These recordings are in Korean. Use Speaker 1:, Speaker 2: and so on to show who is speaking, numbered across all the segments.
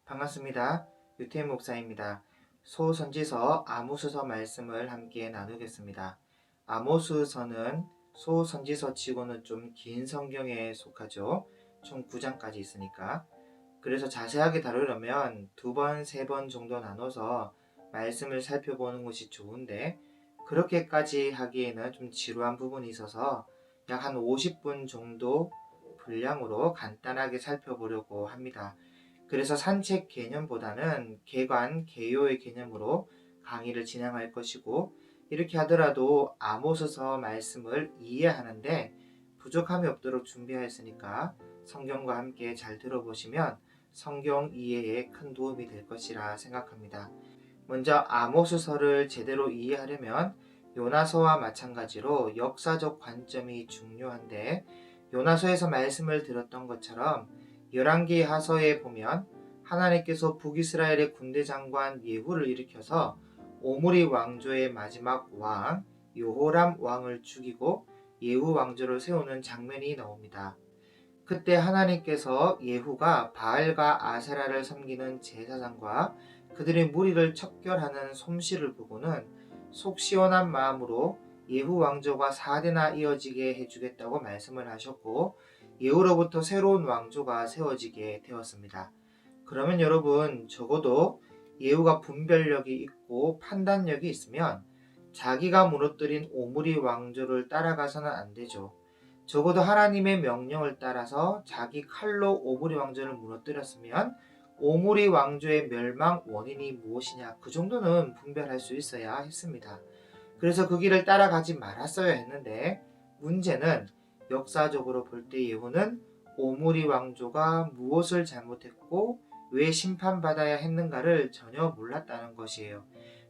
Speaker 1: 반갑습니다. 유태인 목사입니다. 소선지서 아모스서 말씀을 함께 나누겠습니다. 아모스서는 소선지서 치고는 좀 긴 성경에 속하죠. 총 9장까지 있으니까. 그래서 자세하게 다루려면 2번, 3번 정도 나눠서 말씀을 살펴보는 것이 좋은데 그렇게까지 하기에는 좀 지루한 부분이 있어서 약 한 50분 정도 분량으로 간단하게 살펴보려고 합니다. 그래서 산책 개념보다는 개관, 개요의 개념으로 강의를 진행할 것이고 이렇게 하더라도 아모스서 말씀을 이해하는데 부족함이 없도록 준비하였으니까 성경과 함께 잘 들어보시면 성경 이해에 큰 도움이 될 것이라 생각합니다. 먼저 아모스서를 제대로 이해하려면 요나서와 마찬가지로 역사적 관점이 중요한데 요나서에서 말씀을 들었던 것처럼 열왕기 하서에 보면 하나님께서 북이스라엘의 군대 장관 예후를 일으켜서 오므리 왕조의 마지막 왕 여호람 왕을 죽이고 예후 왕조를 세우는 장면이 나옵니다. 그때 하나님께서 예후가 바알과 아세라를 섬기는 제사장과 그들의 무리를 척결하는 솜씨를 보고는 속 시원한 마음으로 예후 왕조가 4대나 이어지게 해주겠다고 말씀을 하셨고 예후로부터 새로운 왕조가 세워지게 되었습니다. 그러면 여러분 적어도 예후가 분별력이 있고 판단력이 있으면 자기가 무너뜨린 오므리 왕조를 따라가서는 안 되죠. 적어도 하나님의 명령을 따라서 자기 칼로 오므리 왕조를 무너뜨렸으면 오므리 왕조의 멸망 원인이 무엇이냐 그 정도는 분별할 수 있어야 했습니다. 그래서 그 길을 따라가지 말았어야 했는데 문제는 역사적으로 볼 때 예후는 오므리 왕조가 무엇을 잘못했고 왜 심판받아야 했는가를 전혀 몰랐다는 것이에요.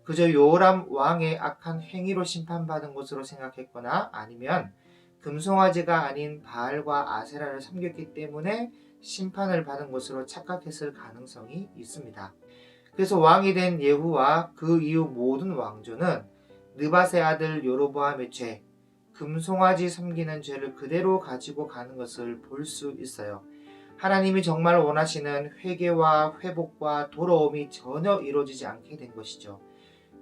Speaker 1: 그저 요람 왕의 악한 행위로 심판받은 것으로 생각했거나 아니면 금송아지가 아닌 바알과 아세라를 섬겼기 때문에 심판을 받은 것으로 착각했을 가능성이 있습니다. 그래서 왕이 된 예후와 그 이후 모든 왕조는 느밧의 아들 여로보암의 죄, 금송아지 섬기는 죄를 그대로 가지고 가는 것을 볼 수 있어요. 하나님이 정말 원하시는 회개와 회복과 돌아옴이 전혀 이루어지지 않게 된 것이죠.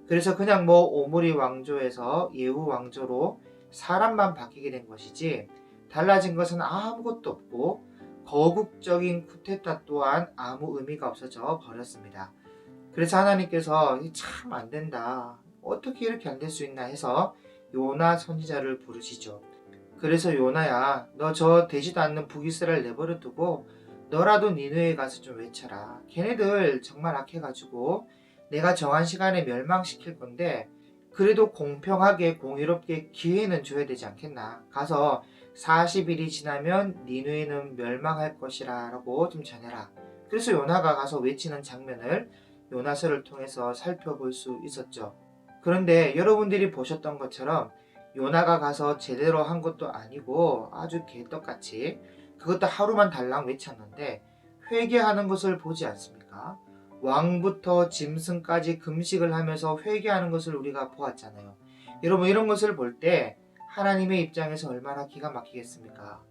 Speaker 1: 그래서 그냥 오므리 왕조에서 예후 왕조로 사람만 바뀌게 된 것이지 달라진 것은 아무것도 없고 거국적인 쿠데타 또한 아무 의미가 없어져 버렸습니다. 그래서 하나님께서 참 안 된다. 어떻게 이렇게 안 될 수 있나 해서 요나 선지자를 부르시죠. 그래서 요나야, 너 저 되지도 않는 북이스라엘 내버려 두고 너라도 니느웨에 가서 좀 외쳐라. 걔네들 정말 악해가지고 내가 정한 시간에 멸망시킬 건데 그래도 공평하게 공의롭게 기회는 줘야 되지 않겠나. 가서 40일이 지나면 니느웨는 멸망할 것이라 라고 좀 전해라. 그래서 요나가 가서 외치는 장면을 요나서를 통해서 살펴볼 수 있었죠. 그런데 여러분들이 보셨던 것처럼 요나가 가서 제대로 한 것도 아니고 아주 개떡같이 그것도 하루만 달랑 외쳤는데 회개하는 것을 보지 않습니까? 왕부터 짐승까지 금식을 하면서 회개하는 것을 우리가 보았잖아요. 여러분 이런 것을 볼 때 하나님의 입장에서 얼마나 기가 막히겠습니까?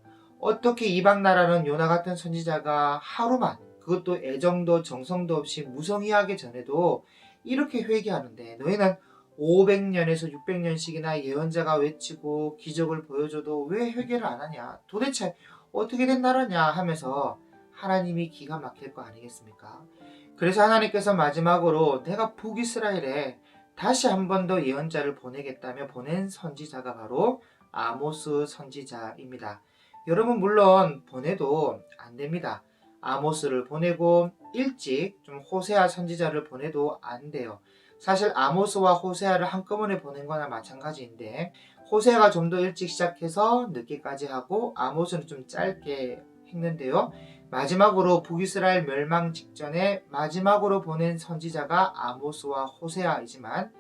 Speaker 1: 어떻게 이방 나라는 요나 같은 선지자가 하루만 그것도 애정도 정성도 없이 무성의하게 전해도 이렇게 회개하는데 너희는 500년에서 600년씩이나 예언자가 외치고 기적을 보여줘도 왜 회개를 안 하냐? 도대체 어떻게 된 나라냐? 하면서 하나님이 기가 막힐 거 아니겠습니까? 그래서 하나님께서 마지막으로 내가 북이스라엘에 다시 한 번 더 예언자를 보내겠다며 보낸 선지자가 바로 아모스 선지자입니다. 여러분 물론 보내도 안 됩니다. 아모스를 보내고 일찍 좀 호세아 선지자를 보내도 안 돼요. 사실 아모스와 호세아를 한꺼번에 보낸 거나 마찬가지인데 호세아가 좀 더 일찍 시작해서 늦게까지 하고 아모스는 좀 짧게 했는데요. 마지막으로 북이스라엘 멸망 직전에 마지막으로 보낸 선지자가 아모스와 호세아이지만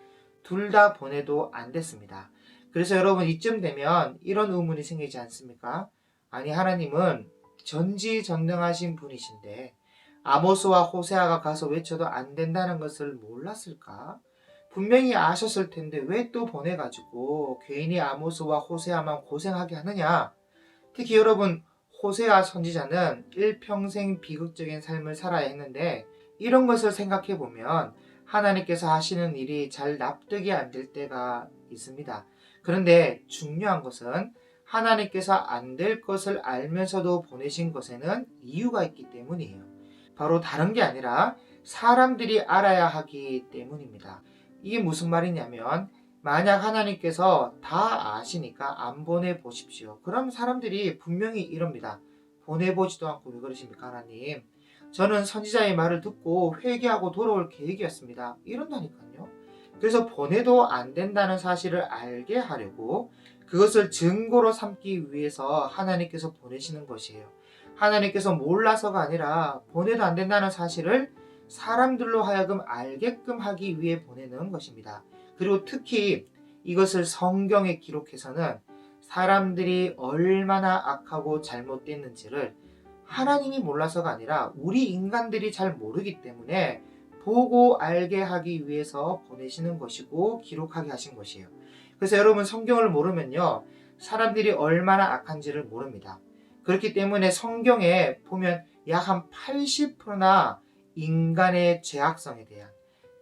Speaker 1: 둘 다 보내도 안 됐습니다. 그래서 여러분 이쯤 되면 이런 의문이 생기지 않습니까? 아니 하나님은 전지전능하신 분이신데 아모스와 호세아가 가서 외쳐도 안 된다는 것을 몰랐을까? 분명히 아셨을 텐데 왜 또 보내가지고 괜히 아모스와 호세아만 고생하게 하느냐? 특히 여러분 호세아 선지자는 일평생 비극적인 삶을 살아야 했는데 이런 것을 생각해 보면 하나님께서 하시는 일이 잘 납득이 안 될 때가 있습니다. 그런데 중요한 것은 하나님께서 안 될 것을 알면서도 보내신 것에는 이유가 있기 때문이에요. 바로 다른 게 아니라 사람들이 알아야 하기 때문입니다. 이게 무슨 말이냐면 만약 하나님께서 다 아시니까 안 보내보십시오. 그럼 사람들이 분명히 이럽니다. 보내보지도 않고 왜 그러십니까 하나님? 저는 선지자의 말을 듣고 회개하고 돌아올 계획이었습니다. 이런다니까요. 그래서 보내도 안 된다는 사실을 알게 하려고 그것을 증거로 삼기 위해서 하나님께서 보내시는 것이에요. 하나님께서 몰라서가 아니라 보내도 안 된다는 사실을 사람들로 하여금 알게끔 하기 위해 보내는 것입니다. 그리고 특히 이것을 성경에 기록해서는 사람들이 얼마나 악하고 잘못됐는지를 하나님이 몰라서가 아니라 우리 인간들이 잘 모르기 때문에 보고 알게 하기 위해서 보내시는 것이고 기록하게 하신 것이에요. 그래서 여러분 성경을 모르면요, 사람들이 얼마나 악한지를 모릅니다. 그렇기 때문에 성경에 보면 약 한 80%나 인간의 죄악성에 대한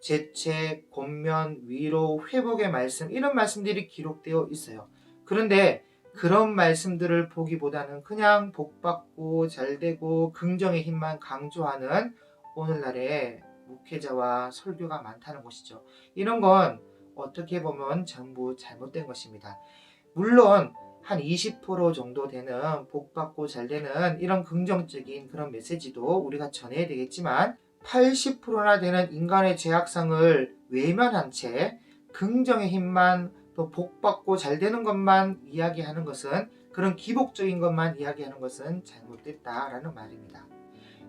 Speaker 1: 재책, 권면, 위로, 회복의 말씀, 이런 말씀들이 기록되어 있어요. 그런데 그런 말씀들을 보기보다는 그냥 복받고 잘되고 긍정의 힘만 강조하는 오늘날의 목회자와 설교가 많다는 것이죠. 이런 건 어떻게 보면 전부 잘못된 것입니다. 물론 한 20% 정도 되는 복받고 잘되는 이런 긍정적인 그런 메시지도 우리가 전해야 되겠지만 80%나 되는 인간의 죄악성을 외면한 채 긍정의 힘만 또 복받고 잘되는 것만 이야기하는 것은, 그런 기복적인 것만 이야기하는 것은 잘못됐다라는 말입니다.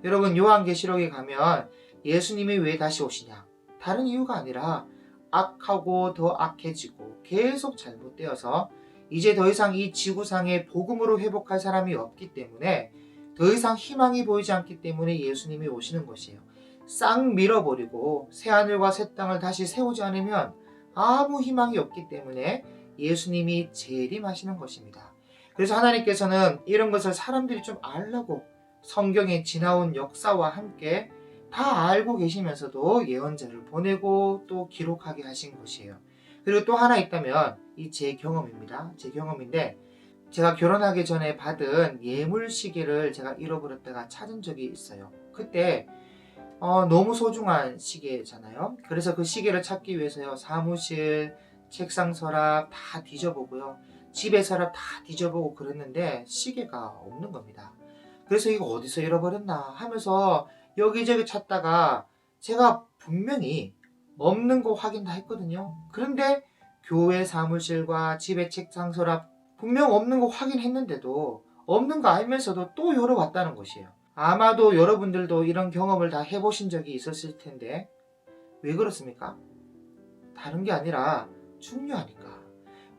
Speaker 1: 여러분 요한계시록에 가면 예수님이 왜 다시 오시냐? 다른 이유가 아니라 악하고 더 악해지고 계속 잘못되어서 이제 더 이상 이 지구상에 복음으로 회복할 사람이 없기 때문에, 더 이상 희망이 보이지 않기 때문에 예수님이 오시는 것이에요. 싹 밀어버리고 새하늘과 새 땅을 다시 세우지 않으면 아무 희망이 없기 때문에 예수님이 재림하시는 것입니다. 그래서 하나님께서는 이런 것을 사람들이 좀 알라고 성경에 지나온 역사와 함께 다 알고 계시면서도 예언자를 보내고 또 기록하게 하신 것이에요. 그리고 또 하나 있다면 이 제 경험입니다. 제 경험인데, 제가 결혼하기 전에 받은 예물 시계를 제가 잃어버렸다가 찾은 적이 있어요. 그때 너무 소중한 시계잖아요. 그래서 그 시계를 찾기 위해서요, 사무실, 책상 서랍 다 뒤져보고요, 집에 서랍 다 뒤져보고 그랬는데 시계가 없는 겁니다. 그래서 이거 어디서 잃어버렸나 하면서 여기저기 찾다가 제가 분명히 없는 거 확인 다 했거든요. 그런데 교회 사무실과 집의 책상 서랍 분명 없는 거 확인했는데도 없는 거 알면서도 또 열어봤다는 것이에요. 아마도 여러분들도 이런 경험을 다 해보신 적이 있었을 텐데 왜 그렇습니까? 다른 게 아니라 중요하니까,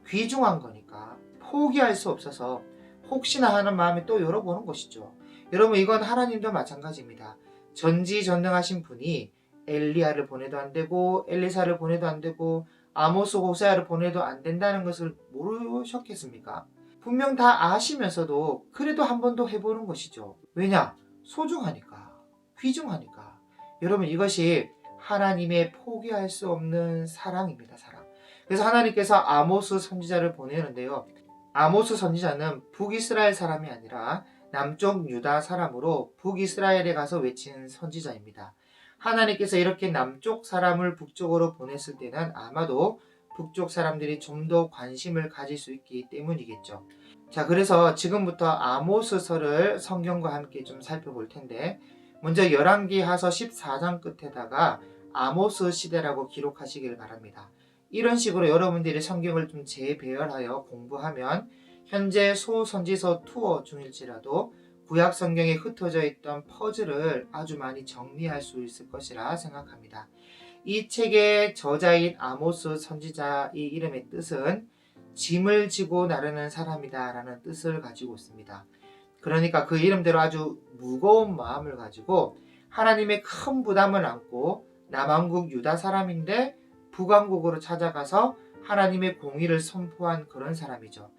Speaker 1: 귀중한 거니까 포기할 수 없어서 혹시나 하는 마음에 또 열어보는 것이죠. 여러분 이건 하나님도 마찬가지입니다. 전지전능하신 분이 엘리야를 보내도 안 되고 엘리사를 보내도 안 되고 아모스 호세아를 보내도 안 된다는 것을 모르셨겠습니까? 분명 다 아시면서도 그래도 한 번 더 해보는 것이죠. 왜냐? 소중하니까, 귀중하니까. 여러분 이것이 하나님의 포기할 수 없는 사랑입니다. 사랑. 그래서 하나님께서 아모스 선지자를 보내는데요, 아모스 선지자는 북이스라엘 사람이 아니라 남쪽 유다 사람으로 북이스라엘에 가서 외친 선지자입니다. 하나님께서 이렇게 남쪽 사람을 북쪽으로 보냈을 때는 아마도 북쪽 사람들이 좀 더 관심을 가질 수 있기 때문이겠죠. 자, 그래서 지금부터 아모스서를 성경과 함께 좀 살펴볼 텐데, 먼저 열왕기하서 14장 끝에다가 아모스 시대라고 기록하시길 바랍니다. 이런 식으로 여러분들이 성경을 좀 재배열하여 공부하면 현재 소선지서 투어 중일지라도 구약 성경에 흩어져 있던 퍼즐을 아주 많이 정리할 수 있을 것이라 생각합니다. 이 책의 저자인 아모스 선지자의 이름의 뜻은 짐을 지고 나르는 사람이다 라는 뜻을 가지고 있습니다. 그러니까 그 이름대로 아주 무거운 마음을 가지고 하나님의 큰 부담을 안고 남왕국 유다 사람인데 북왕국으로 찾아가서 하나님의 공의를 선포한 그런 사람이죠.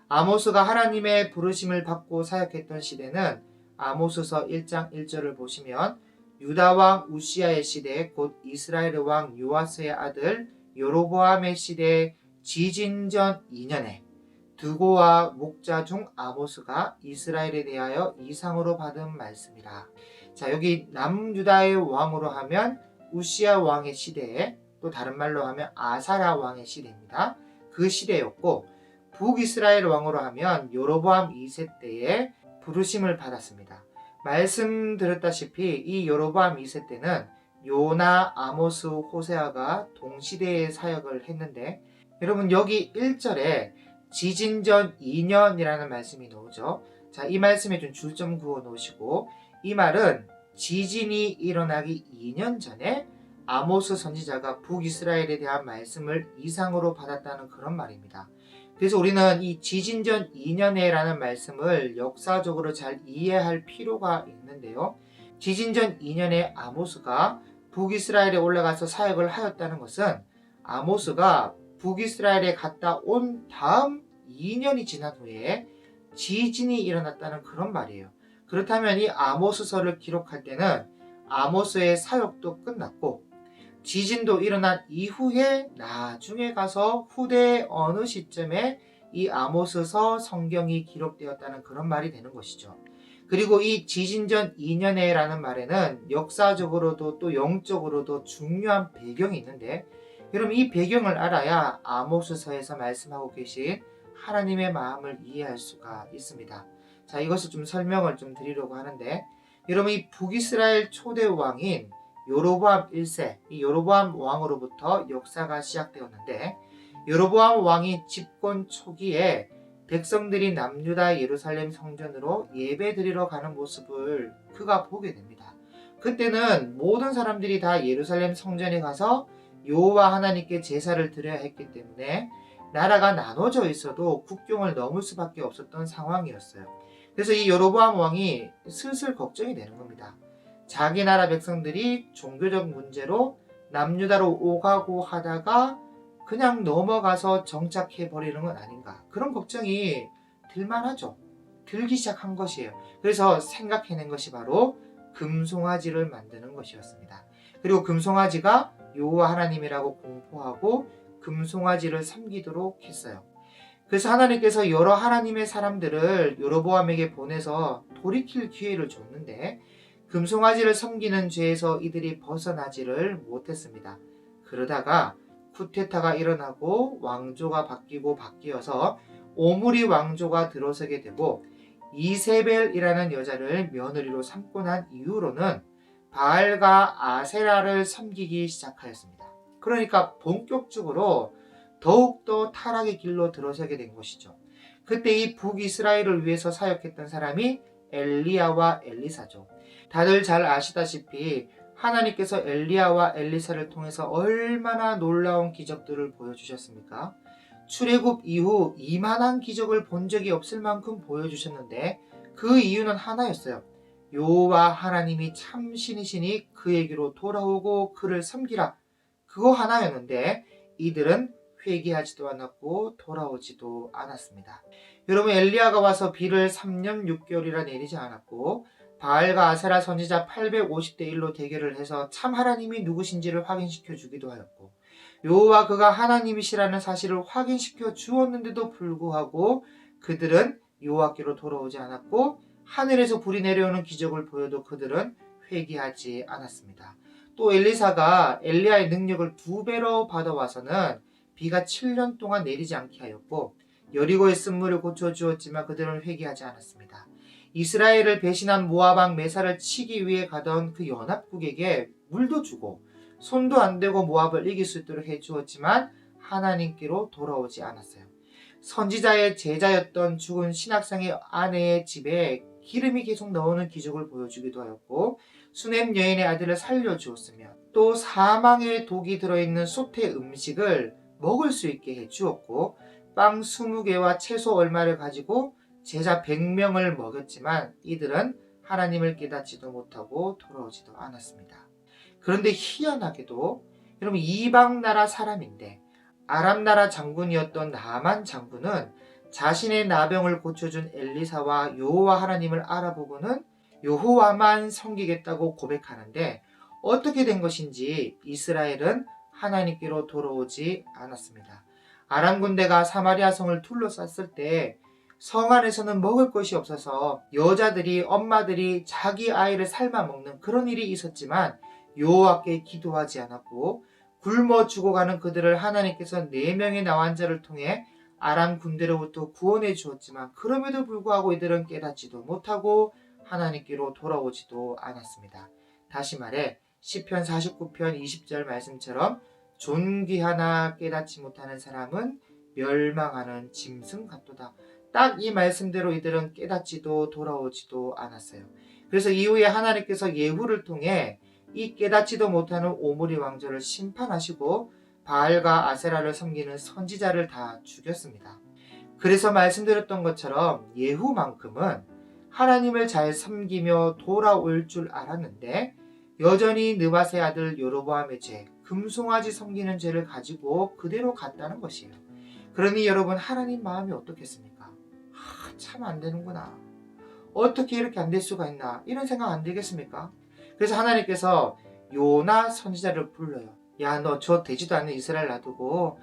Speaker 1: 아모스가 하나님의 부르심을 받고 사역했던 시대는 아모스서 1장 1절을 보시면 유다 왕 우시아의 시대 곧 이스라엘 왕 요아스의 아들 여로보암의 시대 지진전 2년에 드고와 목자 중 아모스가 이스라엘에 대하여 이상으로 받은 말씀이라. 자, 여기 남유다의 왕으로 하면 우시아 왕의 시대에, 또 다른 말로 하면 아사랴 왕의 시대입니다. 그 시대였고, 북이스라엘 왕으로 하면 여로보암 2세 때에 부르심을 받았습니다. 말씀드렸다시피 이 여로보암 2세 때는 요나, 아모스, 호세아가 동시대에 사역을 했는데, 여러분 여기 1절에 지진전 2년이라는 말씀이 나오죠. 자, 이 말씀에 좀 줄점 그어 놓으시고, 이 말은 지진이 일어나기 2년 전에 아모스 선지자가 북이스라엘에 대한 말씀을 이상으로 받았다는 그런 말입니다. 그래서 우리는 이 지진전 2년에라는 말씀을 역사적으로 잘 이해할 필요가 있는데요. 지진전 2년에 아모스가 북이스라엘에 올라가서 사역을 하였다는 것은 아모스가 북이스라엘에 갔다 온 다음 2년이 지난 후에 지진이 일어났다는 그런 말이에요. 그렇다면 이 아모스서를 기록할 때는 아모스의 사역도 끝났고 지진도 일어난 이후에 나중에 가서 후대 어느 시점에 이 아모스서 성경이 기록되었다는 그런 말이 되는 것이죠. 그리고 이 지진전 2년에라는 말에는 역사적으로도 또 영적으로도 중요한 배경이 있는데, 여러분 이 배경을 알아야 아모스서에서 말씀하고 계신 하나님의 마음을 이해할 수가 있습니다. 자, 이것을 좀 설명을 좀 드리려고 하는데, 여러분 이 북이스라엘 초대 왕인 여로보암 1세, 이 여로보암 왕으로부터 역사가 시작되었는데, 여로보암 왕이 집권 초기에 백성들이 남유다 예루살렘 성전으로 예배 드리러 가는 모습을 그가 보게 됩니다. 그때는 모든 사람들이 다 예루살렘 성전에 가서 여호와 하나님께 제사를 드려야 했기 때문에 나라가 나눠져 있어도 국경을 넘을 수밖에 없었던 상황이었어요. 그래서 이 여로보암 왕이 슬슬 걱정이 되는 겁니다. 자기 나라 백성들이 종교적 문제로 남유다로 오가고 하다가 그냥 넘어가서 정착해버리는 건 아닌가, 그런 걱정이 들만하죠. 들기 시작한 것이에요. 그래서 생각해낸 것이 바로 금송아지를 만드는 것이었습니다. 그리고 금송아지가 여호와 하나님이라고 공포하고 금송아지를 섬기도록 했어요. 그래서 하나님께서 여러 하나님의 사람들을 여로보암에게 보내서 돌이킬 기회를 줬는데 금송아지를 섬기는 죄에서 이들이 벗어나지를 못했습니다. 그러다가 쿠데타가 일어나고 왕조가 바뀌어서 오므리 왕조가 들어서게 되고 이세벨이라는 여자를 며느리로 삼고 난 이후로는 바알과 아세라를 섬기기 시작하였습니다. 그러니까 본격적으로 더욱더 타락의 길로 들어서게 된 것이죠. 그때 이 북이스라엘을 위해서 사역했던 사람이 엘리야와 엘리사죠. 다들 잘 아시다시피 하나님께서 엘리야와 엘리사를 통해서 얼마나 놀라운 기적들을 보여주셨습니까? 출애굽 이후 이만한 기적을 본 적이 없을 만큼 보여주셨는데 그 이유는 하나였어요. 여호와 하나님이 참 신이시니 그에게로 돌아오고 그를 섬기라. 그거 하나였는데 이들은 회개하지도 않았고 돌아오지도 않았습니다. 여러분, 엘리야가 와서 비를 3년 6개월이나 내리지 않았고 바알과 아세라 선지자 850대 1로 대결을 해서 참 하나님이 누구신지를 확인시켜 주기도 하였고 여호와 그가 하나님이시라는 사실을 확인시켜 주었는데도 불구하고 그들은 여호와께로 돌아오지 않았고 하늘에서 불이 내려오는 기적을 보여도 그들은 회개하지 않았습니다. 또 엘리사가 엘리야의 능력을 2배로 받아와서는 비가 7년 동안 내리지 않게 하였고 여리고의 쓴물을 고쳐주었지만 그들은 회개하지 않았습니다. 이스라엘을 배신한 모압 왕 메사를 치기 위해 가던 그 연합국에게 물도 주고 손도 안 대고 모압을 이길 수 있도록 해주었지만 하나님께로 돌아오지 않았어요. 선지자의 제자였던 죽은 신학생의 아내의 집에 기름이 계속 나오는 기적을 보여주기도 하였고 수넴 여인의 아들을 살려주었으며 또 사망의 독이 들어있는 솥의 음식을 먹을 수 있게 해주었고 빵 20개와 채소 얼마를 가지고 제자 100명을 먹였지만 이들은 하나님을 깨닫지도 못하고 돌아오지도 않았습니다. 그런데 희한하게도 여러분 이방 나라 사람인데 아람 나라 장군이었던 나만 장군은 자신의 나병을 고쳐준 엘리사와 여호와 하나님을 알아보고는 여호와만 섬기겠다고 고백하는데 어떻게 된 것인지 이스라엘은 하나님께로 돌아오지 않았습니다. 아람 군대가 사마리아 성을 둘러쌌을 때 성 안에서는 먹을 것이 없어서 여자들이 엄마들이 자기 아이를 삶아 먹는 그런 일이 있었지만 여호와께 기도하지 않았고 굶어 죽어가는 그들을 하나님께서 4명의 나환자를 통해 아람 군대로부터 구원해 주었지만 그럼에도 불구하고 이들은 깨닫지도 못하고 하나님께로 돌아오지도 않았습니다. 다시 말해 시편 49편 20절 말씀처럼 존귀하나 깨닫지 못하는 사람은 멸망하는 짐승 같도다. 딱 이 말씀대로 이들은 깨닫지도 돌아오지도 않았어요. 그래서 이후에 하나님께서 예후를 통해 이 깨닫지도 못하는 오므리 왕조를 심판하시고 바알과 아세라를 섬기는 선지자를 다 죽였습니다. 그래서 말씀드렸던 것처럼 예후만큼은 하나님을 잘 섬기며 돌아올 줄 알았는데 여전히 느밧의 아들 여로보암의 죄, 금송아지 섬기는 죄를 가지고 그대로 갔다는 것이에요. 그러니 여러분, 하나님 마음이 어떻겠습니까? 참 안 되는구나. 어떻게 이렇게 안 될 수가 있나? 이런 생각 안 들겠습니까? 그래서 하나님께서 요나 선지자를 불러요. 야, 너 저 되지도 않는 이스라엘 놔두고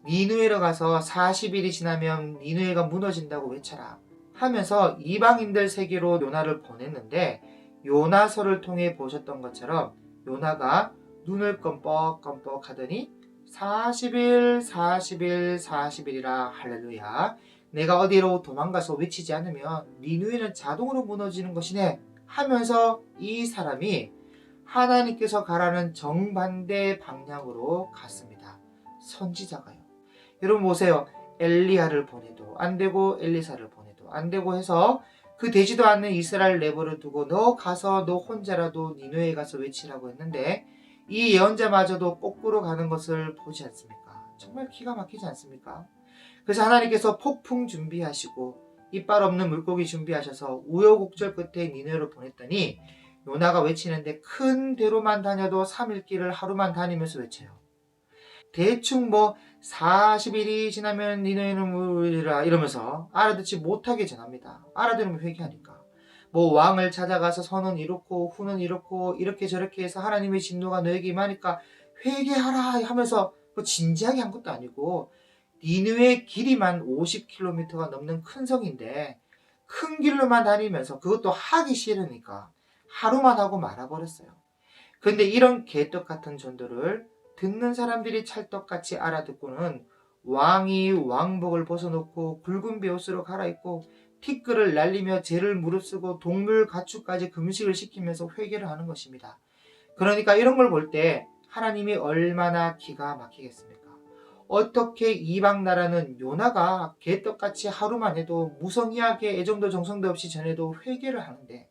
Speaker 1: 니누에로 가서 40일이 지나면 니누에가 무너진다고 외쳐라 하면서 이방인들 세계로 요나를 보냈는데 요나서를 통해 보셨던 것처럼 요나가 눈을 껌뻑껌뻑 하더니 40일 40일 40일이라 할렐루야, 내가 어디로 도망가서 외치지 않으면 니누에는 자동으로 무너지는 것이네 하면서 이 사람이 하나님께서 가라는 정반대 방향으로 갔습니다. 선지자가요. 여러분 보세요. 엘리야를 보내도 안 되고 엘리사를 보내도 안 되고 해서 그 되지도 않는 이스라엘 내버려 두고 너 가서 너 혼자라도 니누에 가서 외치라고 했는데 이 예언자마저도 거꾸로 가는 것을 보지 않습니까? 정말 기가 막히지 않습니까? 그래서 하나님께서 폭풍 준비하시고 이빨 없는 물고기 준비하셔서 우여곡절 끝에 니누에로 보냈더니 요나가 외치는데 큰 대로만 다녀도 3일 길을 하루만 다니면서 외쳐요. 대충 뭐 40일이 지나면 니누에는 물이라 이러면서 알아듣지 못하게 전합니다. 알아들으면 회개하니까. 뭐 왕을 찾아가서 선은 이렇고 후는 이렇고 이렇게 저렇게 해서 하나님의 진노가 너에게 임하니까 회개하라 하면서 뭐 진지하게 한 것도 아니고 니느웨 길이만 50km가 넘는 큰 성인데 큰 길로만 다니면서 그것도 하기 싫으니까 하루만 하고 말아버렸어요. 근데 이런 개떡 같은 전도를 듣는 사람들이 찰떡같이 알아듣고는 왕이 왕복을 벗어놓고 굵은 베옷으로 갈아입고 티끌을 날리며 죄를 무릅쓰고 동물 가축까지 금식을 시키면서 회개를 하는 것입니다. 그러니까 이런 걸 볼 때 하나님이 얼마나 기가 막히겠습니까? 어떻게 이방 나라는 요나가 개떡같이 하루만 해도 무성의하게 애정도 정성도 없이 전해도 회개를 하는데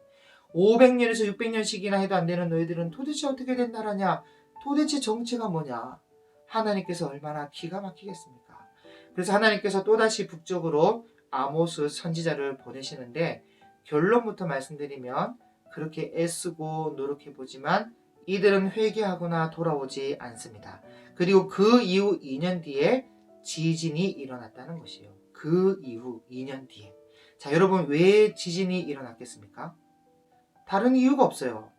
Speaker 1: 500년에서 600년씩이나 해도 안 되는 너희들은 도대체 어떻게 된 나라냐? 도대체 정체가 뭐냐? 하나님께서 얼마나 기가 막히겠습니까? 그래서 하나님께서 또다시 북쪽으로 아모스 선지자를 보내시는데 결론부터 말씀드리면 그렇게 애쓰고 노력해보지만 이들은 회개하거나 돌아오지 않습니다. 그리고 그 이후 2년 뒤에 지진이 일어났다는 것이에요. 그 이후 2년 뒤에. 자, 여러분 왜 지진이 일어났겠습니까? 다른 이유가 없어요.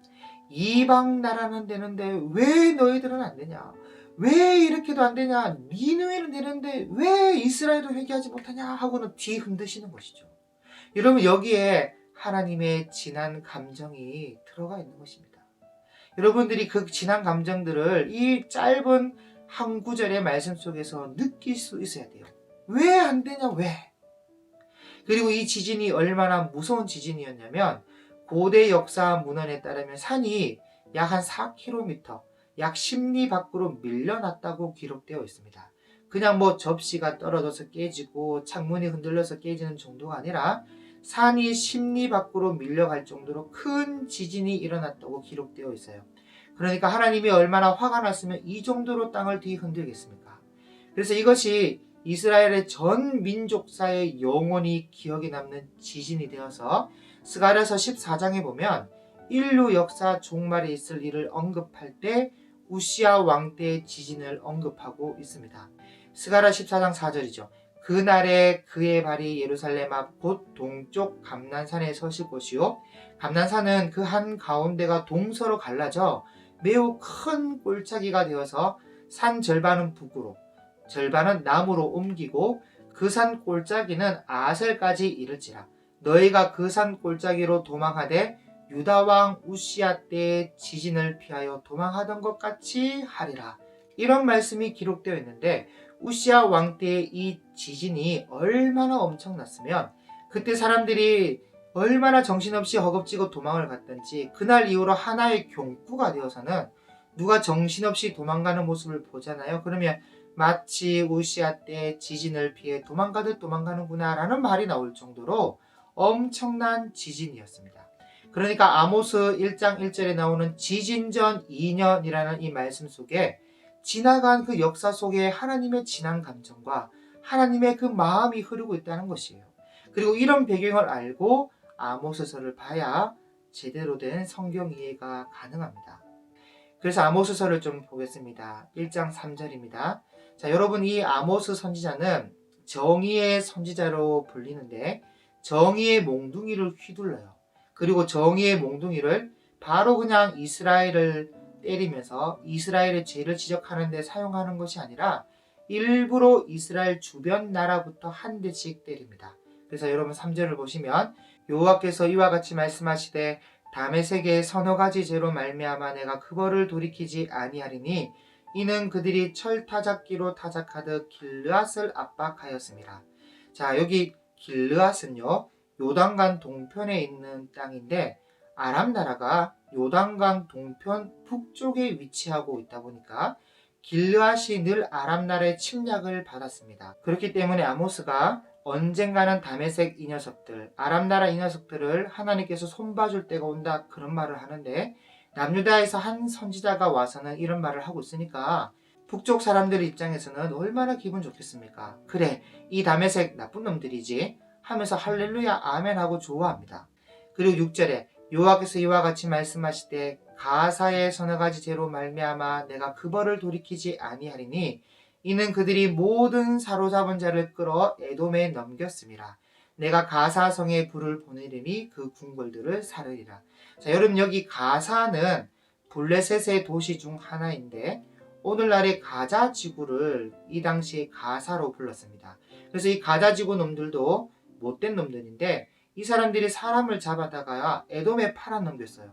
Speaker 1: 이방 나라는 되는데 왜 너희들은 안 되냐? 왜 이렇게도 안 되냐? 니느웨는 되는데 왜 이스라엘은 회개하지 못하냐? 하고는 뒤 흔드시는 것이죠. 여러분 여기에 하나님의 진한 감정이 들어가 있는 것입니다. 여러분들이 그 진한 감정들을 이 짧은 한 구절의 말씀 속에서 느낄 수 있어야 돼요. 왜 안 되냐? 왜? 그리고 이 지진이 얼마나 무서운 지진이었냐면 고대 역사 문헌에 따르면 산이 약 한 4km, 약 10리 밖으로 밀려났다고 기록되어 있습니다. 그냥 뭐 접시가 떨어져서 깨지고 창문이 흔들려서 깨지는 정도가 아니라 산이 10리 밖으로 밀려갈 정도로 큰 지진이 일어났다고 기록되어 있어요. 그러니까 하나님이 얼마나 화가 났으면 이 정도로 땅을 뒤흔들겠습니까? 그래서 이것이 이스라엘의 전 민족사의 영원히 기억에 남는 지진이 되어서 스가랴서 14장에 보면 인류 역사 종말에 있을 일을 언급할 때 우시야 왕 때의 지진을 언급하고 있습니다. 스가랴 14장 4절이죠. 그날에 그의 발이 예루살렘 앞 곧 동쪽 감난산에 서실 것이요 감난산은 그 한 가운데가 동서로 갈라져 매우 큰 골짜기가 되어서 산 절반은 북으로 절반은 남으로 옮기고 그 산 골짜기는 아셀까지 이를지라. 너희가 그 산 골짜기로 도망하되 유다 왕 우시야 때의 지진을 피하여 도망하던 것 같이 하리라. 이런 말씀이 기록되어 있는데 우시야 왕 때의 이 지진이 얼마나 엄청났으면 그때 사람들이 얼마나 정신없이 허겁지겁 도망을 갔던지 그날 이후로 하나의 경구가 되어서는 누가 정신없이 도망가는 모습을 보잖아요. 그러면 마치 우시아 때 지진을 피해 도망가듯 도망가는구나 라는 말이 나올 정도로 엄청난 지진이었습니다. 그러니까 아모스 1장 1절에 나오는 지진 전 2년이라는 이 말씀 속에 지나간 그 역사 속에 하나님의 진한 감정과 하나님의 그 마음이 흐르고 있다는 것이에요. 그리고 이런 배경을 알고 아모스서를 봐야 제대로 된 성경 이해가 가능합니다. 그래서 아모스서를 좀 보겠습니다. 1장 3절입니다. 자, 여러분 이 아모스 선지자는 정의의 선지자로 불리는데 정의의 몽둥이를 휘둘러요. 그리고 정의의 몽둥이를 바로 그냥 이스라엘을 때리면서 이스라엘의 죄를 지적하는 데 사용하는 것이 아니라 일부러 이스라엘 주변 나라부터 한 대씩 때립니다. 그래서 여러분 3절을 보시면 여호와께서 이와 같이 말씀하시되 다메섹의 서너 가지 죄로 말미암아 내가 그 벌을 돌이키지 아니하리니 이는 그들이 철 타작기로 타작하듯 길르앗을 압박하였습니다. 자, 여기 길르앗은요 요단강 동편에 있는 땅인데 아람 나라가 요단강 동편 북쪽에 위치하고 있다 보니까 길르앗이 늘 아람 나라의 침략을 받았습니다. 그렇기 때문에 아모스가 언젠가는 다메섹 이 녀석들, 아람 나라 이 녀석들을 하나님께서 손봐줄 때가 온다 그런 말을 하는데 남유다에서 한 선지자가 와서는 이런 말을 하고 있으니까 북쪽 사람들 입장에서는 얼마나 기분 좋겠습니까? 그래, 이 다메섹 나쁜 놈들이지 하면서 할렐루야 아멘 하고 좋아합니다. 그리고 6절에 여호와께서 이와 같이 말씀하시되 가사의 서너 가지 죄로 말미암아 내가 그 벌을 돌이키지 아니하리니 이는 그들이 모든 사로잡은 자를 끌어 에돔에 넘겼습니다. 내가 가사성에 불을 보내리니 그 궁궐들을 사르리라. 자, 여러분 여기 가사는 블레셋의 도시 중 하나인데 오늘날의 가자 지구를 이 당시에 가사로 불렀습니다. 그래서 이 가자 지구 놈들도 못된 놈들인데 이 사람들이 사람을 잡아다가 에돔에 팔아넘겼어요.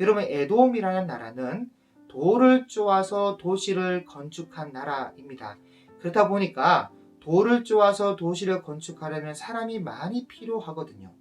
Speaker 1: 여러분 에돔이라는 나라는 돌을 쪼아서 도시를 건축한 나라입니다. 그렇다 보니까 돌을 쪼아서 도시를 건축하려면 사람이 많이 필요하거든요.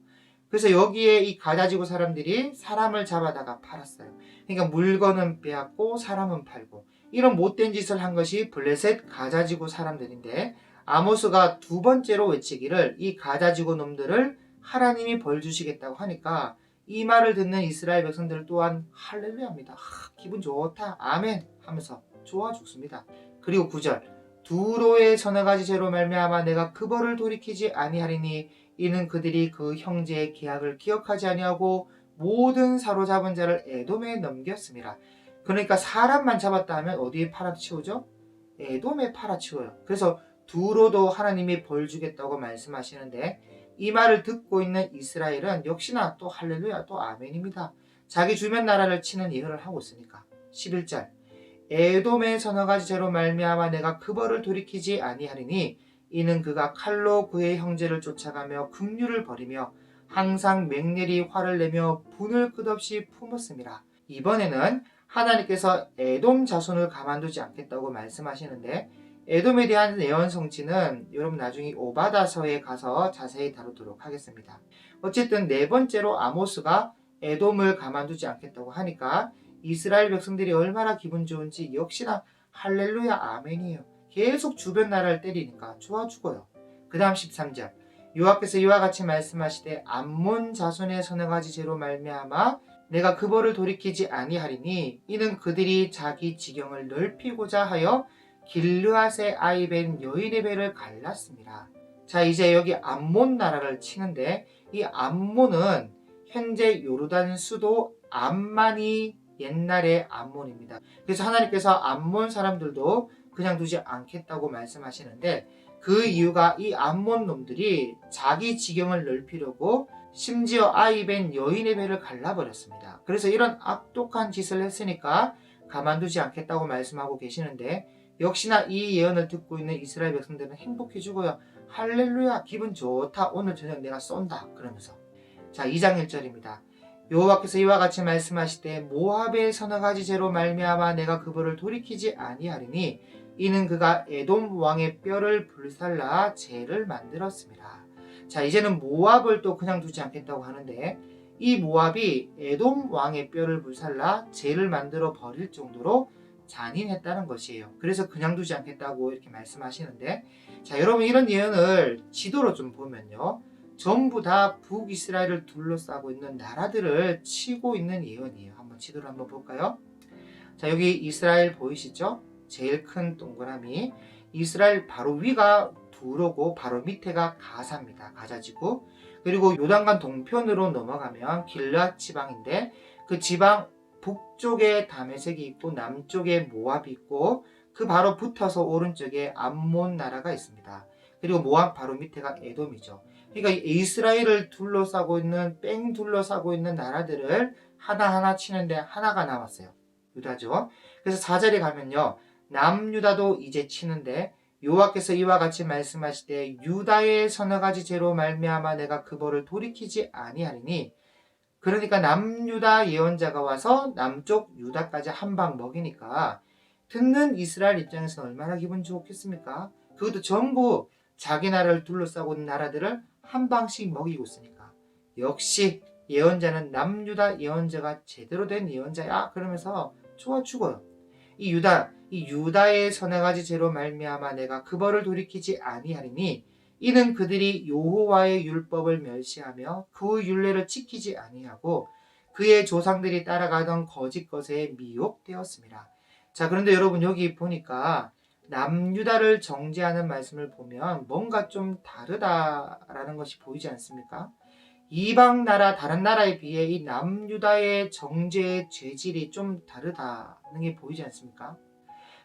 Speaker 1: 그래서 여기에 이 가자지구 사람들이 사람을 잡아다가 팔았어요. 그러니까 물건은 빼앗고 사람은 팔고 이런 못된 짓을 한 것이 블레셋 가자지구 사람들인데 아모스가 두 번째로 외치기를 이 가자지구 놈들을 하나님이 벌 주시겠다고 하니까 이 말을 듣는 이스라엘 백성들 또한 할렐루야입니다. 기분 좋다. 아멘 하면서 좋아 죽습니다. 그리고 9절 두로의 서너 가지 죄로 말미암아 내가 그 벌을 돌이키지 아니하리니 이는 그들이 그 형제의 계약을 기억하지 아니하고 모든 사로잡은 자를 에돔에 넘겼습니다. 그러니까 사람만 잡았다 하면 어디에 팔아치우죠? 에돔에 팔아치워요. 그래서 두로도 하나님이 벌 주겠다고 말씀하시는데 이 말을 듣고 있는 이스라엘은 역시나 또 할렐루야 또 아멘입니다. 자기 주변 나라를 치는 예언을 하고 있으니까. 11절 에돔의 서너 가지 죄로 말미암아 내가 그 벌을 돌이키지 아니하리니 이는 그가 칼로 그의 형제를 쫓아가며 긍휼을 버리며 항상 맹렬히 화를 내며 분을 끝없이 품었습니다. 이번에는 하나님께서 에돔 자손을 가만두지 않겠다고 말씀하시는데 에돔에 대한 예언 성취는 여러분 나중에 오바다서에 가서 자세히 다루도록 하겠습니다. 어쨌든 네 번째로 아모스가 에돔을 가만두지 않겠다고 하니까 이스라엘 백성들이 얼마나 기분 좋은지 역시나 할렐루야 아멘이에요. 계속 주변 나라를 때리니까 좋아 죽어요. 그 다음 13절 여호와께서 이와 같이 말씀하시되 암몬 자손의 서너 가지 죄로 말미암아 내가 그 벌을 돌이키지 아니하리니 이는 그들이 자기 지경을 넓히고자 하여 길르앗의 아이 벤 여인의 배를 갈랐습니다. 자, 이제 여기 암몬 나라를 치는데 이 암몬은 현재 요르단 수도 암만이 옛날의 암몬입니다. 그래서 하나님께서 암몬 사람들도 그냥 두지 않겠다고 말씀하시는데 그 이유가 이 암몬 놈들이 자기 지경을 넓히려고 심지어 아이벤 여인의 배를 갈라버렸습니다. 그래서 이런 악독한 짓을 했으니까 가만두지 않겠다고 말씀하고 계시는데, 역시나 이 예언을 듣고 있는 이스라엘 백성들은 행복해지고요. 할렐루야, 기분 좋다, 오늘 저녁 내가 쏜다 그러면서. 자, 2장 1절입니다. 여호와께서 이와 같이 말씀하시되 모압의 서너 가지 죄로 말미암아 내가 그들을 돌이키지 아니하리니 이는 그가 에돔 왕의 뼈를 불살라 죄를 만들었습니다. 자, 이제는 모압을 또 그냥 두지 않겠다고 하는데, 이 모압이 에돔 왕의 뼈를 불살라 죄를 만들어 버릴 정도로 잔인했다는 것이에요. 그래서 그냥 두지 않겠다고 이렇게 말씀하시는데, 자, 여러분 이런 예언을 지도로 좀 보면요, 전부 다 북이스라엘을 둘러싸고 있는 나라들을 치고 있는 예언이에요. 한번 지도를 한번 볼까요? 자, 여기 이스라엘 보이시죠? 제일 큰 동그라미. 이스라엘 바로 위가 두로고 바로 밑에가 가사입니다. 가자지구. 그리고 요단강 동편으로 넘어가면 길앗 지방인데, 그 지방 북쪽에 다메섹이 있고 남쪽에 모압이 있고, 그 바로 붙어서 오른쪽에 암몬 나라가 있습니다. 그리고 모압 바로 밑에가 에돔이죠. 그러니까 이스라엘을 둘러싸고 있는, 뺑 둘러싸고 있는 나라들을 하나하나 치는데 하나가 남았어요. 유다죠. 그래서 4절에 가면요, 남유다도 이제 치는데, 여호와께서 이와 같이 말씀하시되 유다의 서너 가지 죄로 말미암아 내가 그들을 돌이키지 아니하리니, 그러니까 남유다 예언자가 와서 남쪽 유다까지 한 방 먹이니까 듣는 이스라엘 입장에서는 얼마나 기분 좋겠습니까? 그것도 전부 자기 나라를 둘러싸고 있는 나라들을 한 방씩 먹이고 있으니까. 역시 예언자는 남유다 예언자가 제대로 된 예언자야 그러면서 좋아 죽어요. 이 유다의 서너 가지 죄로 말미암아 내가 그들을 돌이키지 아니하리니 이는 그들이 여호와의 율법을 멸시하며 그 율례를 지키지 아니하고 그의 조상들이 따라가던 거짓 것에 미혹되었습니다. 자, 그런데 여러분 여기 보니까 남유다를 정죄하는 말씀을 보면 뭔가 좀 다르다라는 것이 보이지 않습니까? 이방 나라, 다른 나라에 비해 이 남유다의 정죄의 죄질이 좀 다르다는 게 보이지 않습니까?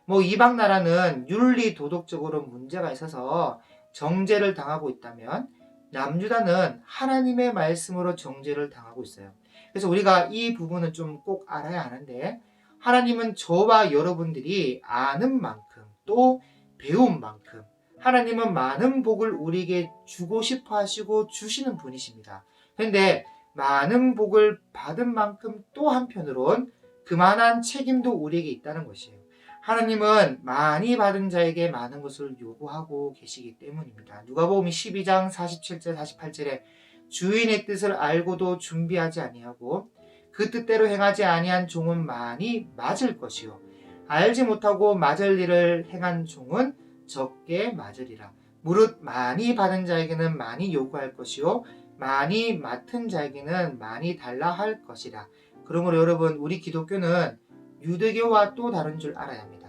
Speaker 1: 뭐 이방 나라는 윤리 도덕적으로 문제가 있어서 정죄를 당하고 있다면, 남유다는 하나님의 말씀으로 정죄를 당하고 있어요. 그래서 우리가 이 부분은 좀 꼭 알아야 하는데, 하나님은 저와 여러분들이 아는 만큼 또 배운 만큼 하나님은 많은 복을 우리에게 주고 싶어 하시고 주시는 분이십니다. 그런데 많은 복을 받은 만큼 또 한편으론 그만한 책임도 우리에게 있다는 것이에요. 하나님은 많이 받은 자에게 많은 것을 요구하고 계시기 때문입니다. 누가복음 12장 47절 48절에 주인의 뜻을 알고도 준비하지 아니하고 그 뜻대로 행하지 아니한 종은 많이 맞을 것이요 알지 못하고 맞을 일을 행한 종은 적게 맞으리라. 무릇 많이 받은 자에게는 많이 요구할 것이요 많이 맡은 자에게는 많이 달라 할 것이라. 그러므로 여러분, 우리 기독교는 유대교와 또 다른 줄 알아야 합니다.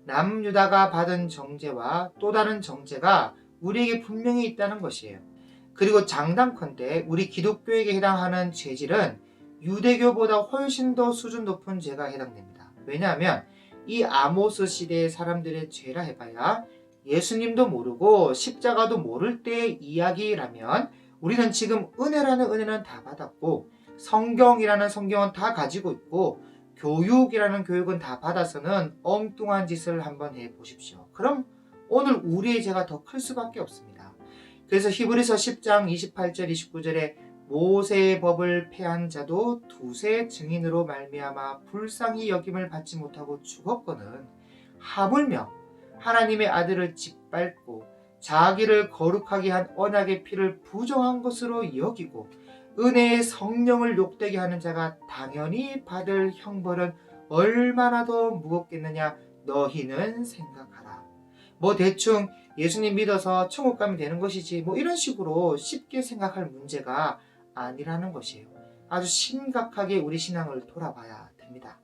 Speaker 1: 남유다가 받은 정죄와 또 다른 정죄가 우리에게 분명히 있다는 것이에요. 그리고 장담컨대 우리 기독교에게 해당하는 죄질은 유대교보다 훨씬 더 수준 높은 죄가 해당됩니다. 왜냐하면 이 아모스 시대의 사람들의 죄라 해봐야 예수님도 모르고 십자가도 모를 때의 이야기라면, 우리는 지금 은혜라는 은혜는 다 받았고 성경이라는 성경은 다 가지고 있고 교육이라는 교육은 다 받아서는 엉뚱한 짓을 한번 해보십시오. 그럼 오늘 우리의 죄가 더 클 수밖에 없습니다. 그래서 히브리서 10장 28절 29절에 모세의 법을 폐한 자도 두세 증인으로 말미암아 불쌍히 여김을 받지 못하고 죽었거늘 하물며 하나님의 아들을 짓밟고 자기를 거룩하게 한 언약의 피를 부정한 것으로 여기고 은혜의 성령을 욕되게 하는 자가 당연히 받을 형벌은 얼마나 더 무겁겠느냐 너희는 생각하라. 뭐 대충 예수님 믿어서 천국 가면 되는 것이지 뭐 이런 식으로 쉽게 생각할 문제가 아니라는 것이에요. 아주 심각하게 우리 신앙을 돌아봐야 됩니다.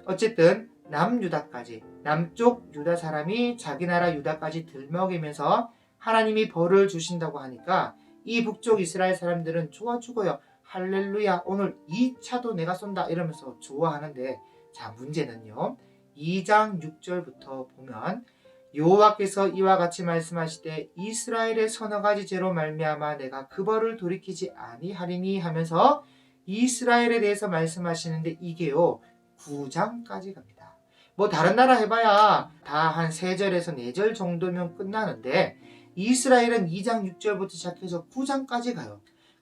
Speaker 1: 어쨌든 남유다까지, 남쪽 유다 사람이 자기 나라 유다까지 들먹이면서 하나님이 벌을 주신다고 하니까 이 북쪽 이스라엘 사람들은 좋아 죽어요. 할렐루야, 오늘 2차도 내가 쏜다 이러면서 좋아하는데, 자, 문제는요 2장 6절부터 보면 여호와께서 이와 같이 말씀하시되 이스라엘의 서너 가지 죄로 말미암아 내가 그 벌을 돌이키지 아니하리니 하면서 이스라엘에 대해서 말씀하시는데 이게요 9장까지 갑니다. 뭐 다른 나라 해봐야 다 한 3절에서 4절 정도면 끝나는데 이스라엘은 2장 6절부터 시작해서 9장까지 가요.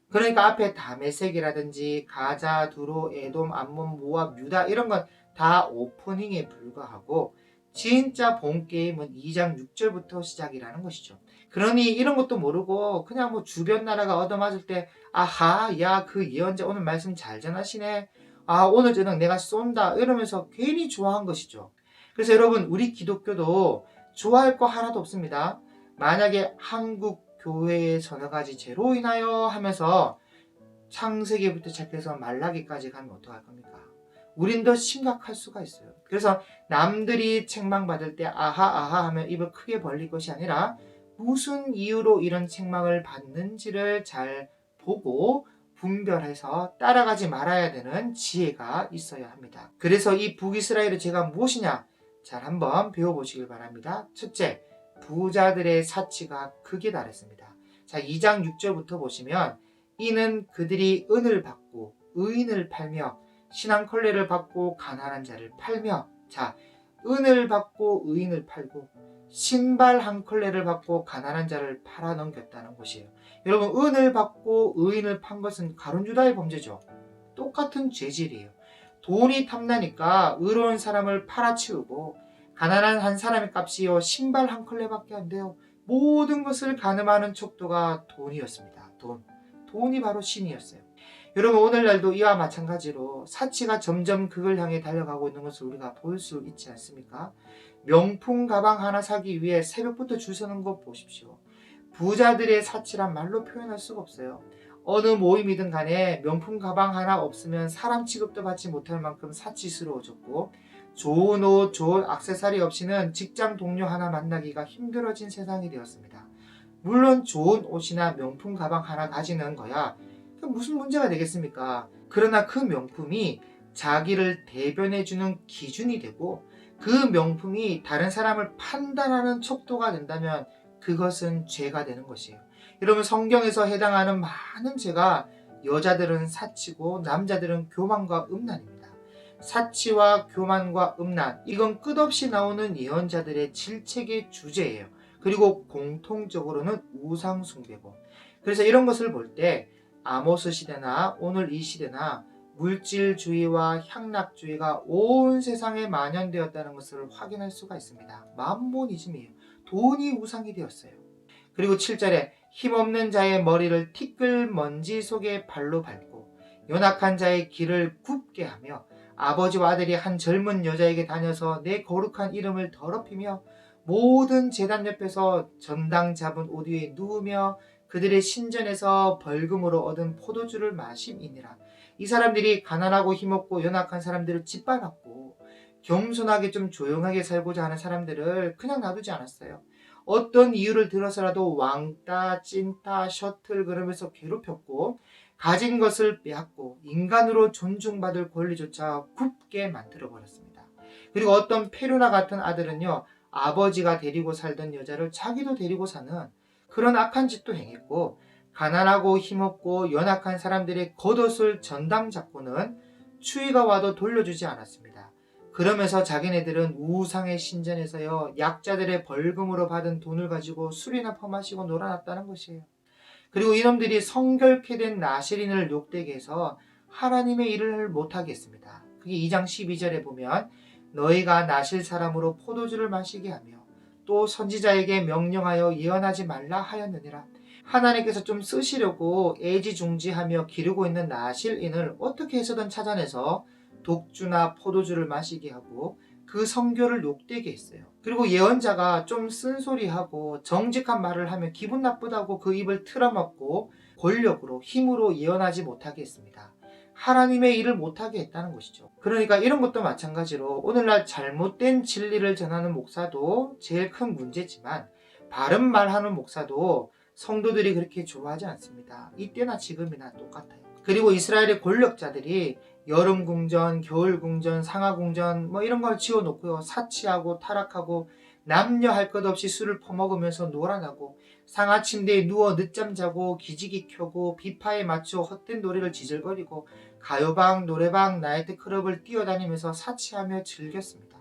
Speaker 1: 그러니까 앞에 다메섹이라든지 가자, 두로, 에돔, 암몬, 모압, 유다 이런 건 다 오프닝에 불과하고 진짜 본 게임은 2장 6절부터 시작이라는 것이죠. 그러니 이런 것도 모르고 그냥 뭐 주변 나라가 얻어맞을 때 아하 야 그 예언자 오늘 말씀 잘 전하시네. 아 오늘 저녁 내가 쏜다 이러면서 괜히 좋아한 것이죠. 그래서 여러분 우리 기독교도 좋아할 거 하나도 없습니다. 만약에 한국 교회의 서너 가지 죄로 인하여 하면서 창세기부터 시작해서 말라기까지 가면 어떡할 겁니까? 우린 더 심각할 수가 있어요. 그래서 남들이 책망받을 때 아하 하면 입을 크게 벌릴 것이 아니라 무슨 이유로 이런 책망을 받는지를 잘 보고 분별해서 따라가지 말아야 되는 지혜가 있어야 합니다. 그래서 이 북이스라엘의 죄가 무엇이냐? 잘 한번 배워보시길 바랍니다. 첫째, 부자들의 사치가 극에 달했습니다. 자, 2장 6절부터 보시면 이는 그들이 은을 받고 의인을 팔며 신앙컬레를 받고 가난한 자를 팔며 자 은을 받고 의인을 팔고 신발 한 컬레를 받고 가난한 자를 팔아넘겼다는 것이에요. 여러분 은을 받고 의인을 판 것은 가룟유다의 범죄죠. 똑같은 죄질이에요. 돈이 탐나니까 의로운 사람을 팔아치우고 가난한 한 사람의 값이요 신발 한 컬레밖에 안 돼요. 모든 것을 가늠하는 척도가 돈이었습니다. 돈이 바로 신이었어요. 여러분 오늘날도 이와 마찬가지로 사치가 점점 극을 향해 달려가고 있는 것을 우리가 볼 수 있지 않습니까? 명품 가방 하나 사기 위해 새벽부터 줄 서는 거 보십시오. 부자들의 사치란 말로 표현할 수가 없어요. 어느 모임이든 간에 명품 가방 하나 없으면 사람 취급도 받지 못할 만큼 사치스러워졌고 좋은 옷, 좋은 액세서리 없이는 직장 동료 하나 만나기가 힘들어진 세상이 되었습니다. 물론 좋은 옷이나 명품 가방 하나 가지는 거야 무슨 문제가 되겠습니까? 그러나 그 명품이 자기를 대변해주는 기준이 되고 그 명품이 다른 사람을 판단하는 척도가 된다면 그것은 죄가 되는 것이에요. 여러분 성경에서 해당하는 많은 죄가 여자들은 사치고 남자들은 교만과 음란입니다. 사치와 교만과 음란 이건 끝없이 나오는 예언자들의 질책의 주제예요. 그리고 공통적으로는 우상 숭배고 그래서 이런 것을 볼 때 아모스 시대나 오늘 이 시대나 물질주의와 향락주의가 온 세상에 만연되었다는 것을 확인할 수가 있습니다. 맘모니즘이에요. 돈이 우상이 되었어요. 그리고 7절에 힘없는 자의 머리를 티끌 먼지 속에 발로 밟고 연약한 자의 길을 굽게 하며 아버지와 아들이 한 젊은 여자에게 다녀서 내 거룩한 이름을 더럽히며 모든 제단 옆에서 전당 잡은 옷 위에 누우며 그들의 신전에서 벌금으로 얻은 포도주를 마심이니라. 이 사람들이 가난하고 힘없고 연약한 사람들을 짓밟았고 겸손하게 좀 조용하게 살고자 하는 사람들을 그냥 놔두지 않았어요. 어떤 이유를 들어서라도 왕따, 찐따, 셔틀 그러면서 괴롭혔고 가진 것을 빼앗고 인간으로 존중받을 권리조차 굽게 만들어버렸습니다. 그리고 어떤 페루나 같은 아들은요. 아버지가 데리고 살던 여자를 자기도 데리고 사는 그런 악한 짓도 행했고 가난하고 힘없고 연약한 사람들의 겉옷을 전당 잡고는 추위가 와도 돌려주지 않았습니다. 그러면서 자기네들은 우상의 신전에서요 약자들의 벌금으로 받은 돈을 가지고 술이나 퍼마시고 놀아났다는 것이에요. 그리고 이놈들이 성결케 된 나실인을 욕되게 해서 하나님의 일을 못하게 했습니다. 그게 2장 12절에 보면 너희가 나실 사람으로 포도주를 마시게 하며 또 선지자에게 명령하여 예언하지 말라 하였느니라. 하나님께서 좀 쓰시려고 애지중지하며 기르고 있는 나실인을 어떻게 해서든 찾아내서 독주나 포도주를 마시게 하고 그 성교를 욕되게 했어요. 그리고 예언자가 좀 쓴소리하고 정직한 말을 하면 기분 나쁘다고 그 입을 틀어막고 권력으로 힘으로 예언하지 못하게 했습니다. 하나님의 일을 못하게 했다는 것이죠. 그러니까 이런 것도 마찬가지로 오늘날 잘못된 진리를 전하는 목사도 제일 큰 문제지만 바른 말하는 목사도 성도들이 그렇게 좋아하지 않습니다. 이때나 지금이나 똑같아요. 그리고 이스라엘의 권력자들이 여름 궁전, 겨울 궁전, 상하 궁전 뭐 이런 걸 지어놓고요. 사치하고 타락하고 남녀 할 것 없이 술을 퍼먹으면서 놀아나고 상하 침대에 누워 늦잠 자고 기지개 켜고 비파에 맞춰 헛된 노래를 지질거리고 가요방, 노래방, 나이트클럽을 뛰어다니면서 사치하며 즐겼습니다.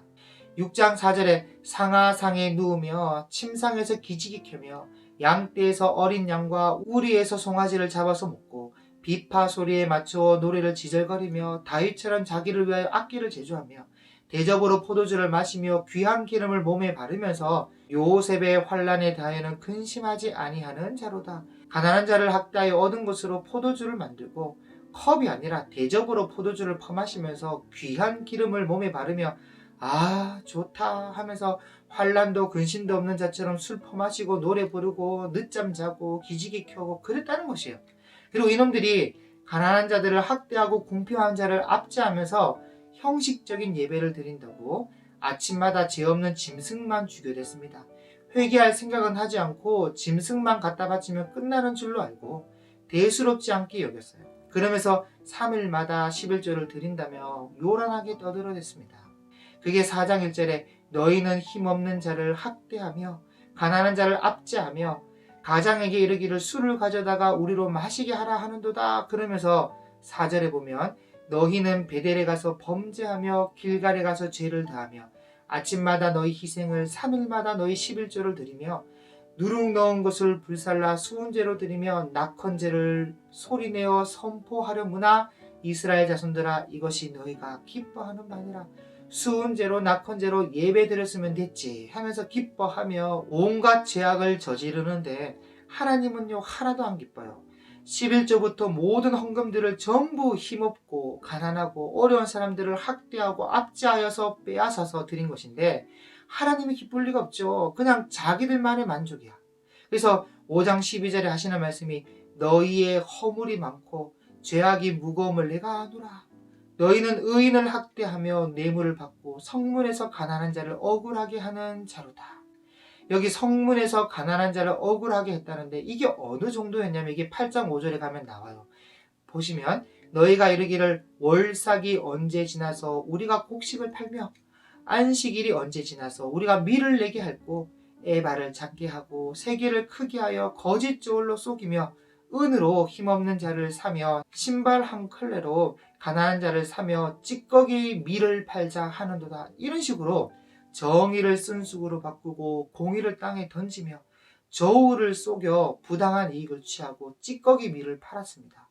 Speaker 1: 6장 4절에 상하상에 누우며 침상에서 기지개 켜며 양떼에서 어린 양과 우리에서 송아지를 잡아서 먹고 비파 소리에 맞추어 노래를 지절거리며 다윗처럼 자기를 위하여 악기를 제조하며 대접으로 포도주를 마시며 귀한 기름을 몸에 바르면서 요셉의 환난에 대하여는 근심하지 아니하는 자로다. 가난한 자를 학대하여 얻은 것으로 포도주를 만들고 컵이 아니라 대접으로 포도주를 퍼마시면서 귀한 기름을 몸에 바르며 아 좋다 하면서 환난도 근심도 없는 자처럼 술 퍼마시고 노래 부르고 늦잠 자고 기지개 켜고 그랬다는 것이에요. 그리고 이놈들이 가난한 자들을 학대하고 궁핍한 자를 압제하면서 형식적인 예배를 드린다고 아침마다 죄 없는 짐승만 주교됐습니다. 회개할 생각은 하지 않고 짐승만 갖다 바치면 끝나는 줄로 알고 대수롭지 않게 여겼어요. 그러면서 3일마다 11조를 드린다며 요란하게 떠들어댔습니다. 그게 4장 1절에 너희는 힘없는 자를 학대하며 가난한 자를 압제하며 가장에게 이르기를 술을 가져다가 우리로 마시게 하라 하는도다. 그러면서 4절에 보면 너희는 베델에 가서 범죄하며 길갈에 가서 죄를 다하며 아침마다 너희 희생을 3일마다 너희 11조를 드리며 누룩 넣은 것을 불살라 수은제로 드리며 낙헌제를 소리내어 선포하려무나 이스라엘 자손들아 이것이 너희가 기뻐하는 바니라. 수은제로 낙헌제로 예배 드렸으면 됐지 하면서 기뻐하며 온갖 죄악을 저지르는데 하나님은요 하나도 안 기뻐요. 11조부터 모든 헌금들을 전부 힘없고 가난하고 어려운 사람들을 학대하고 압제하여서 빼앗아서 드린 것인데 하나님이 기쁠 리가 없죠. 그냥 자기들만의 만족이야. 그래서 5장 12절에 하시는 말씀이 너희의 허물이 많고 죄악이 무거움을 내가 아노라. 너희는 의인을 학대하며 뇌물을 받고 성문에서 가난한 자를 억울하게 하는 자로다. 여기 성문에서 가난한 자를 억울하게 했다는데 이게 어느 정도였냐면 이게 8장 5절에 가면 나와요. 보시면 너희가 이르기를 월삭이 언제 지나서 우리가 곡식을 팔며 안식일이 언제 지나서 우리가 밀을 내게 할고 에바를 작게 하고 세계를 크게 하여 거짓 저울로 속이며 은으로 힘없는 자를 사며 신발 한 컬레로 가난한 자를 사며 찌꺼기 밀을 팔자 하는도다. 이런 식으로 정의를 쓴쑥으로 바꾸고 공의를 땅에 던지며 저울을 속여 부당한 이익을 취하고 찌꺼기 밀을 팔았습니다.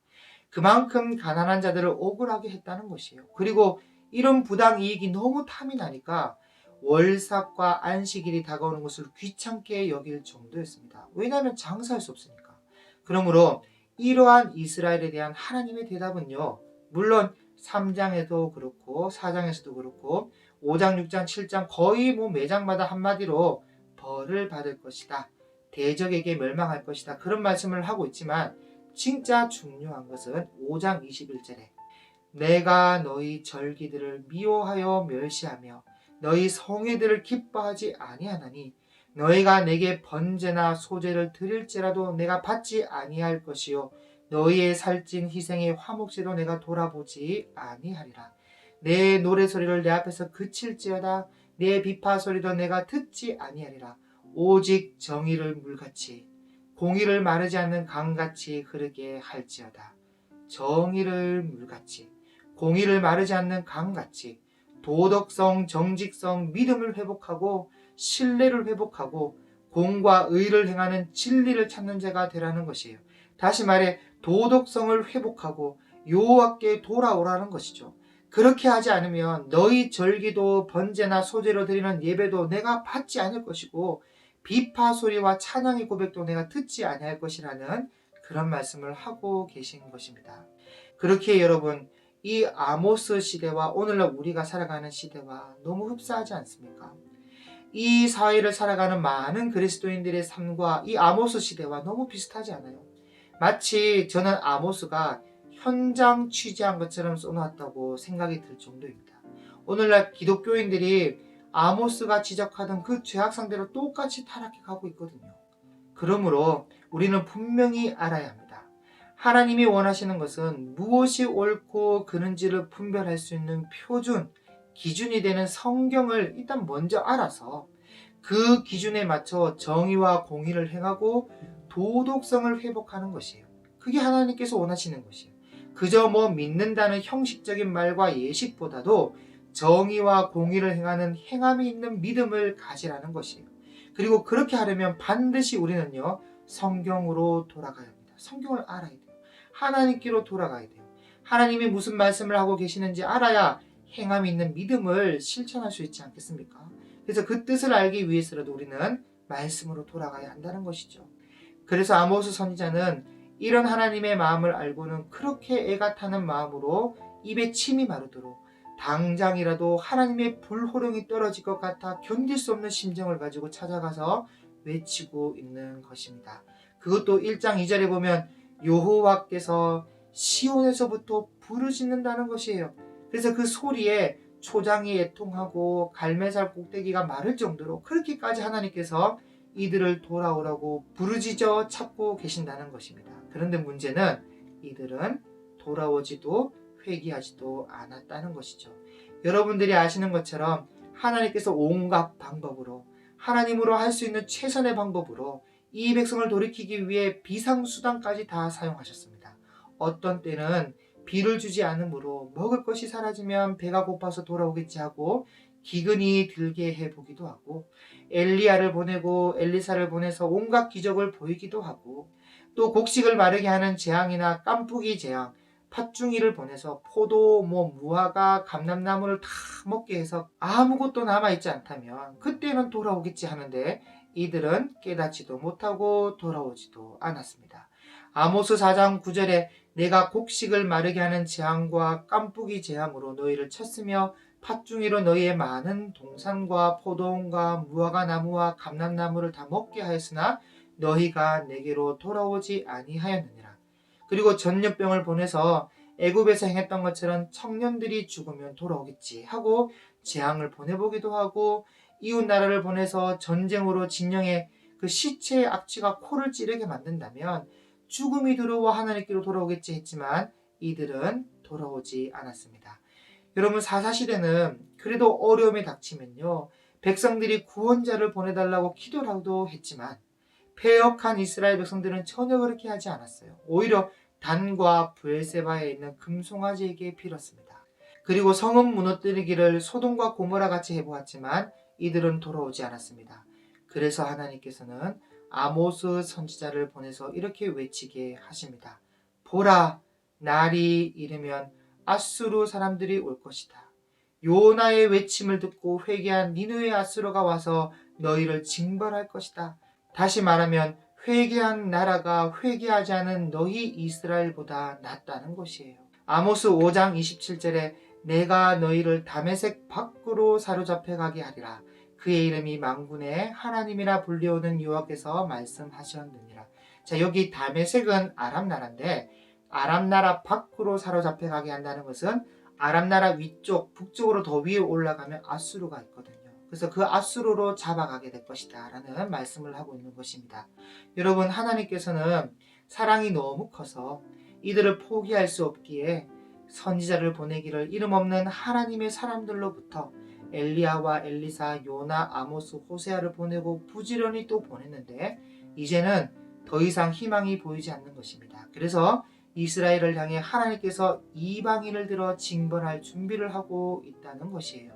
Speaker 1: 그만큼 가난한 자들을 억울하게 했다는 것이에요. 그리고 이런 부당 이익이 너무 탐이 나니까 월삭과 안식일이 다가오는 것을 귀찮게 여길 정도였습니다. 왜냐하면 장사할 수 없으니까. 그러므로 이러한 이스라엘에 대한 하나님의 대답은요. 물론 3장에도 그렇고 4장에서도 그렇고 5장, 6장, 7장 거의 매장마다 한마디로 벌을 받을 것이다. 대적에게 멸망할 것이다. 그런 말씀을 하고 있지만 진짜 중요한 것은 5장 21절에 내가 너희 절기들을 미워하여 멸시하며 너희 성회들을 기뻐하지 아니하나니 너희가 내게 번제나 소제를 드릴지라도 내가 받지 아니할 것이요 너희의 살찐 희생의 화목제도 내가 돌아보지 아니하리라. 내 노래소리를 내 앞에서 그칠지어다 내 비파소리도 내가 듣지 아니하리라. 오직 정의를 물같이 공의를 마르지 않는 강같이 흐르게 할지어다. 정의를 물같이 공의를 마르지 않는 강같이 도덕성, 정직성, 믿음을 회복하고 신뢰를 회복하고 공과 의를 행하는 진리를 찾는 자가 되라는 것이에요. 다시 말해 도덕성을 회복하고 여호와께 돌아오라는 것이죠. 그렇게 하지 않으면 너희 절기도 번제나 소제로 드리는 예배도 내가 받지 않을 것이고 비파 소리와 찬양의 고백도 내가 듣지 아니할 것이라는 그런 말씀을 하고 계신 것입니다. 그렇게 여러분 이 아모스 시대와 오늘날 우리가 살아가는 시대와 너무 흡사하지 않습니까? 이 사회를 살아가는 많은 그리스도인들의 삶과 이 아모스 시대와 너무 비슷하지 않아요? 마치 저는 아모스가 현장 취재한 것처럼 써놨다고 생각이 들 정도입니다. 오늘날 기독교인들이 아모스가 지적하던 그 죄악상대로 똑같이 타락해 가고 있거든요. 그러므로 우리는 분명히 알아야 합니다. 하나님이 원하시는 것은 무엇이 옳고 그른지를 분별할 수 있는 표준, 기준이 되는 성경을 일단 먼저 알아서 그 기준에 맞춰 정의와 공의를 행하고 도덕성을 회복하는 것이에요. 그게 하나님께서 원하시는 것이에요. 그저 믿는다는 형식적인 말과 예식보다도 정의와 공의를 행하는 행함이 있는 믿음을 가지라는 것이에요. 그리고 그렇게 하려면 반드시 우리는요, 성경으로 돌아가야 합니다. 성경을 알아야 돼요. 하나님께로 돌아가야 돼요. 하나님이 무슨 말씀을 하고 계시는지 알아야 행함이 있는 믿음을 실천할 수 있지 않겠습니까? 그래서 그 뜻을 알기 위해서라도 우리는 말씀으로 돌아가야 한다는 것이죠. 그래서 아모스 선지자는 이런 하나님의 마음을 알고는 그렇게 애가 타는 마음으로 입에 침이 마르도록 당장이라도 하나님의 불호령이 떨어질 것 같아 견딜 수 없는 심정을 가지고 찾아가서 외치고 있는 것입니다. 그것도 1장 2절에 보면 여호와께서 시온에서부터 부르짖는다는 것이에요. 그래서 그 소리에 초장이 애통하고 갈매살 꼭대기가 마를 정도로 그렇게까지 하나님께서 이들을 돌아오라고 부르짖어 찾고 계신다는 것입니다. 그런데 문제는 이들은 돌아오지도 회개하지도 않았다는 것이죠. 여러분들이 아시는 것처럼 하나님께서 온갖 방법으로 하나님으로 할 수 있는 최선의 방법으로 이 백성을 돌이키기 위해 비상수단까지 다 사용하셨습니다. 어떤 때는 비를 주지 않으므로 먹을 것이 사라지면 배가 고파서 돌아오겠지 하고 기근이 들게 해보기도 하고 엘리야를 보내고 엘리사를 보내서 온갖 기적을 보이기도 하고 또 곡식을 마르게 하는 재앙이나 깐풍기 재앙, 팥중이를 보내서 포도, 무화과, 감람나무를 다 먹게 해서 아무것도 남아있지 않다면 그때는 돌아오겠지 하는데 이들은 깨닫지도 못하고 돌아오지도 않았습니다. 아모스 4장 9절에 내가 곡식을 마르게 하는 재앙과 깐풍기 재앙으로 너희를 쳤으며 팥중이로 너희의 많은 동산과 포도원과 무화과 나무와 감람나무를 다 먹게 하였으나 너희가 내게로 돌아오지 아니하였느니라. 그리고 전염병을 보내서 애굽에서 행했던 것처럼 청년들이 죽으면 돌아오겠지 하고 재앙을 보내보기도 하고 이웃 나라를 보내서 전쟁으로 진영에 그 시체의 악취가 코를 찌르게 만든다면 죽음이 들어와 하나님께로 돌아오겠지 했지만 이들은 돌아오지 않았습니다. 여러분 사사시대는 그래도 어려움이 닥치면요 백성들이 구원자를 보내달라고 기도라도 했지만 패역한 이스라엘 백성들은 전혀 그렇게 하지 않았어요. 오히려 단과 브엘세바에 있는 금송아지에게 빌었습니다. 그리고 성읍 무너뜨리기를 소돔과 고모라 같이 해보았지만 이들은 돌아오지 않았습니다. 그래서 하나님께서는 아모스 선지자를 보내서 이렇게 외치게 하십니다. 보라, 날이 이르면 아수르 사람들이 올 것이다. 요나의 외침을 듣고 회개한 니느웨 아수르가 와서 너희를 징벌할 것이다. 다시 말하면 회개한 나라가 회개하지 않은 너희 이스라엘보다 낫다는 것이에요. 아모스 5장 27절에 내가 너희를 다메섹 밖으로 사로잡혀 가게 하리라. 그의 이름이 만군의 하나님이라 불리우는 여호와께서 말씀하셨느니라. 자, 여기 다메섹은 아람 나라인데 아람 나라 밖으로 사로잡혀 가게 한다는 것은 아람 나라 위쪽 북쪽으로 더 위에 올라가면 아수르가 있거든요. 그래서 그 아수르로 잡아가게 될 것이다 라는 말씀을 하고 있는 것입니다. 여러분 하나님께서는 사랑이 너무 커서 이들을 포기할 수 없기에 선지자를 보내기를 이름 없는 하나님의 사람들로부터 엘리야와 엘리사, 요나, 아모스, 호세아를 보내고 부지런히 또 보냈는데 이제는 더 이상 희망이 보이지 않는 것입니다. 그래서 이스라엘을 향해 하나님께서 이방인을 들어 징벌할 준비를 하고 있다는 것이에요.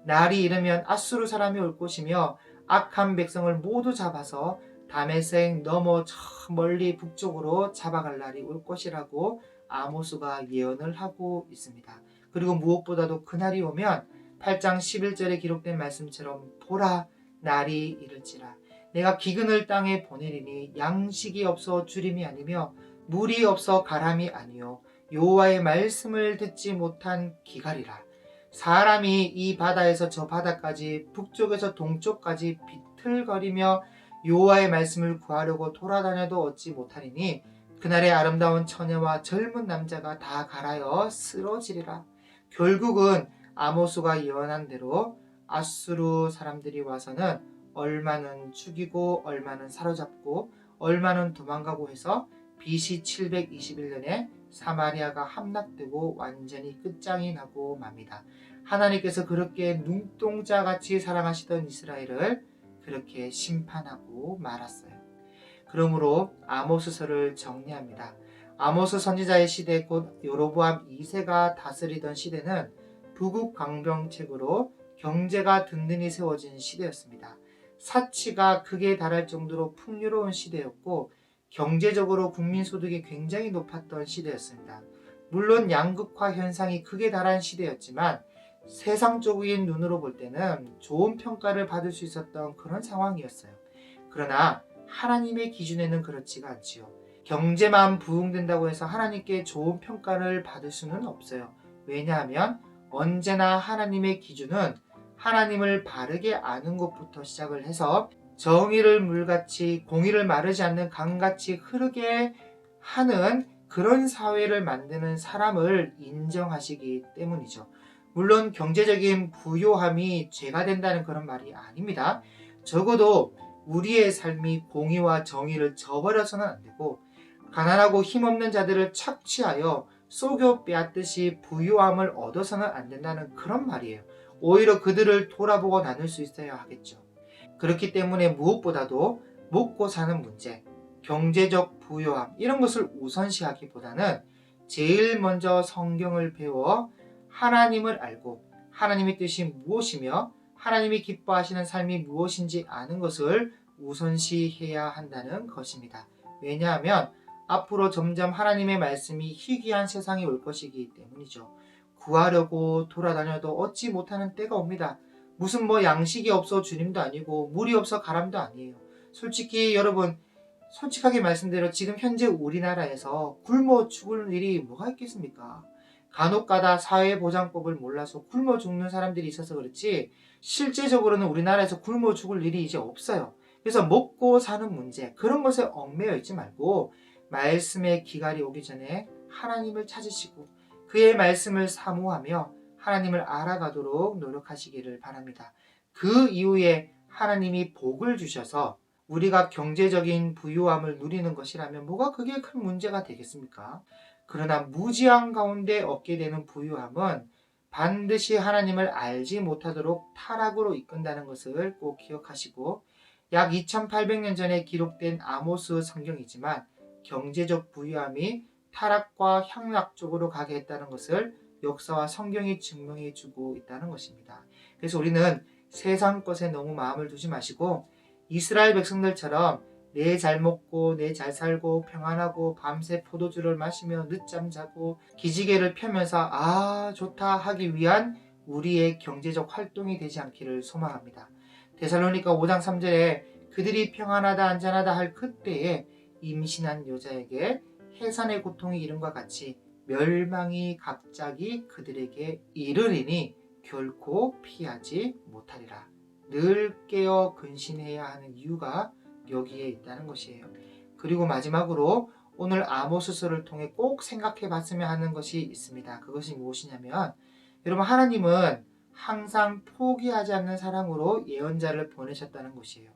Speaker 1: 날이 이르면 아수르 사람이 올 것이며 악한 백성을 모두 잡아서 다메섹 넘어 저 멀리 북쪽으로 잡아갈 날이 올 것이라고 아모스가 예언을 하고 있습니다. 그리고 무엇보다도 그날이 오면 8장 11절에 기록된 말씀처럼 보라 날이 이를지라 내가 기근을 땅에 보내리니 양식이 없어 주림이 아니며 물이 없어 가람이 아니요 여호와의 말씀을 듣지 못한 기갈이라. 사람이 이 바다에서 저 바다까지 북쪽에서 동쪽까지 비틀거리며 여호와의 말씀을 구하려고 돌아다녀도 얻지 못하리니 그날의 아름다운 처녀와 젊은 남자가 다 갈아여 쓰러지리라. 결국은 아모스가 예언한 대로 아수르 사람들이 와서는 얼마는 죽이고 얼마는 사로잡고 얼마는 도망가고 해서 BC 721년에 사마리아가 함락되고 완전히 끝장이 나고 맙니다. 하나님께서 그렇게 눈동자같이 사랑하시던 이스라엘을 그렇게 심판하고 말았어요. 그러므로 아모스서를 정리합니다. 아모스 선지자의 시대 곧 여로보암 2세가 다스리던 시대는 부국강병책으로 경제가 든든히 세워진 시대였습니다. 사치가 극에 달할 정도로 풍요로운 시대였고 경제적으로 국민소득이 굉장히 높았던 시대였습니다. 물론 양극화 현상이 극에 달한 시대였지만 세상적인 눈으로 볼 때는 좋은 평가를 받을 수 있었던 그런 상황이었어요. 그러나 하나님의 기준에는 그렇지가 않지요. 경제만 부흥된다고 해서 하나님께 좋은 평가를 받을 수는 없어요. 왜냐하면 언제나 하나님의 기준은 하나님을 바르게 아는 것부터 시작을 해서 정의를 물같이 공의를 마르지 않는 강같이 흐르게 하는 그런 사회를 만드는 사람을 인정하시기 때문이죠. 물론 경제적인 부요함이 죄가 된다는 그런 말이 아닙니다. 적어도 우리의 삶이 공의와 정의를 저버려서는 안 되고 가난하고 힘없는 자들을 착취하여 쏘겨 빼앗듯이 부유함을 얻어서는 안 된다는 그런 말이에요. 오히려 그들을 돌아보고 나눌 수 있어야 하겠죠. 그렇기 때문에 무엇보다도 먹고 사는 문제, 경제적 부유함 이런 것을 우선시하기보다는 제일 먼저 성경을 배워 하나님을 알고 하나님의 뜻이 무엇이며 하나님이 기뻐하시는 삶이 무엇인지 아는 것을 우선시해야 한다는 것입니다. 왜냐하면 앞으로 점점 하나님의 말씀이 희귀한 세상이 올 것이기 때문이죠. 구하려고 돌아다녀도 얻지 못하는 때가 옵니다. 무슨 양식이 없어 주님도 아니고 물이 없어 가람도 아니에요. 솔직히 여러분 솔직하게 말씀드려 지금 현재 우리나라에서 굶어 죽을 일이 뭐가 있겠습니까? 간혹가다 사회보장법을 몰라서 굶어 죽는 사람들이 있어서 그렇지 실제적으로는 우리나라에서 굶어 죽을 일이 이제 없어요. 그래서 먹고 사는 문제 그런 것에 얽매여 있지 말고 말씀의 기갈이 오기 전에 하나님을 찾으시고 그의 말씀을 사모하며 하나님을 알아가도록 노력하시기를 바랍니다. 그 이후에 하나님이 복을 주셔서 우리가 경제적인 부유함을 누리는 것이라면 뭐가 그게 큰 문제가 되겠습니까? 그러나 무지한 가운데 얻게 되는 부유함은 반드시 하나님을 알지 못하도록 타락으로 이끈다는 것을 꼭 기억하시고 약 2800년 전에 기록된 아모스 성경이지만 경제적 부유함이 타락과 향락 쪽으로 가게 했다는 것을 역사와 성경이 증명해 주고 있다는 것입니다. 그래서 우리는 세상 것에 너무 마음을 두지 마시고 이스라엘 백성들처럼 내 잘 먹고 내 잘 살고 평안하고 밤새 포도주를 마시며 늦잠 자고 기지개를 펴면서 아 좋다 하기 위한 우리의 경제적 활동이 되지 않기를 소망합니다. 데살로니가 5장 3절에 그들이 평안하다 안전하다 할 그때에 임신한 여자에게 해산의 고통이 이름과 같이 멸망이 갑자기 그들에게 이르리니 결코 피하지 못하리라. 늘 깨어 근신해야 하는 이유가 여기에 있다는 것이에요. 그리고 마지막으로 오늘 아모스서를 통해 꼭 생각해 봤으면 하는 것이 있습니다. 그것이 무엇이냐면 여러분 하나님은 항상 포기하지 않는 사랑으로 예언자를 보내셨다는 것이에요.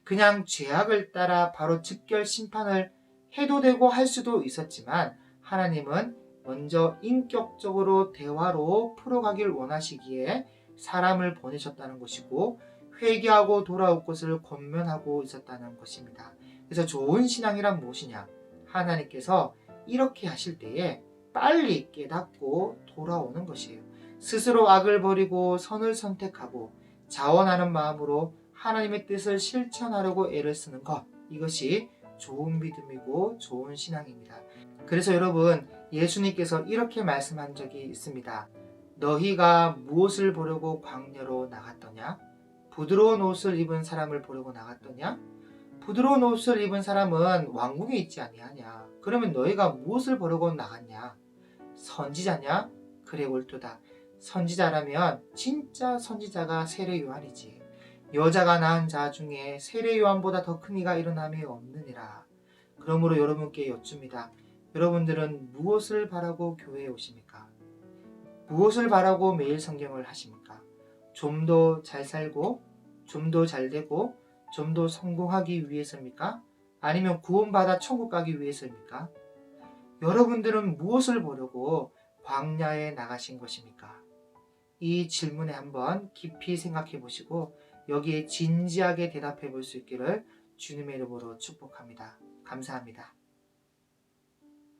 Speaker 1: 그냥 죄악을 따라 바로 즉결 심판을 해도 되고 할 수도 있었지만 하나님은 먼저 인격적으로 대화로 풀어가길 원하시기에 사람을 보내셨다는 것이고 회개하고 돌아올 것을 권면하고 있었다는 것입니다. 그래서 좋은 신앙이란 무엇이냐? 하나님께서 이렇게 하실 때에 빨리 깨닫고 돌아오는 것이에요. 스스로 악을 버리고 선을 선택하고 자원하는 마음으로 하나님의 뜻을 실천하려고 애를 쓰는 것, 이것이 좋은 믿음이고 좋은 신앙입니다. 그래서 여러분 예수님께서 이렇게 말씀한 적이 있습니다. 너희가 무엇을 보려고 광야로 나갔더냐? 부드러운 옷을 입은 사람을 보려고 나갔더냐? 부드러운 옷을 입은 사람은 왕궁에 있지 아니하냐? 그러면 너희가 무엇을 보려고 나갔냐? 선지자냐? 그래 옳도다. 선지자라면 진짜 선지자가 세례 요한이지. 여자가 낳은 자 중에 세례 요한보다 더 큰 이가 일어남이 없느니라. 그러므로 여러분께 여쭙니다. 여러분들은 무엇을 바라고 교회에 오십니까? 무엇을 바라고 매일 성경을 하십니까? 좀 더 잘 살고 좀 더 잘 되고 좀 더 성공하기 위해서입니까? 아니면 구원받아 천국 가기 위해서입니까? 여러분들은 무엇을 보려고 광야에 나가신 것입니까? 이 질문에 한번 깊이 생각해 보시고 여기에 진지하게 대답해 볼 수 있기를 주님의 이름으로 축복합니다. 감사합니다.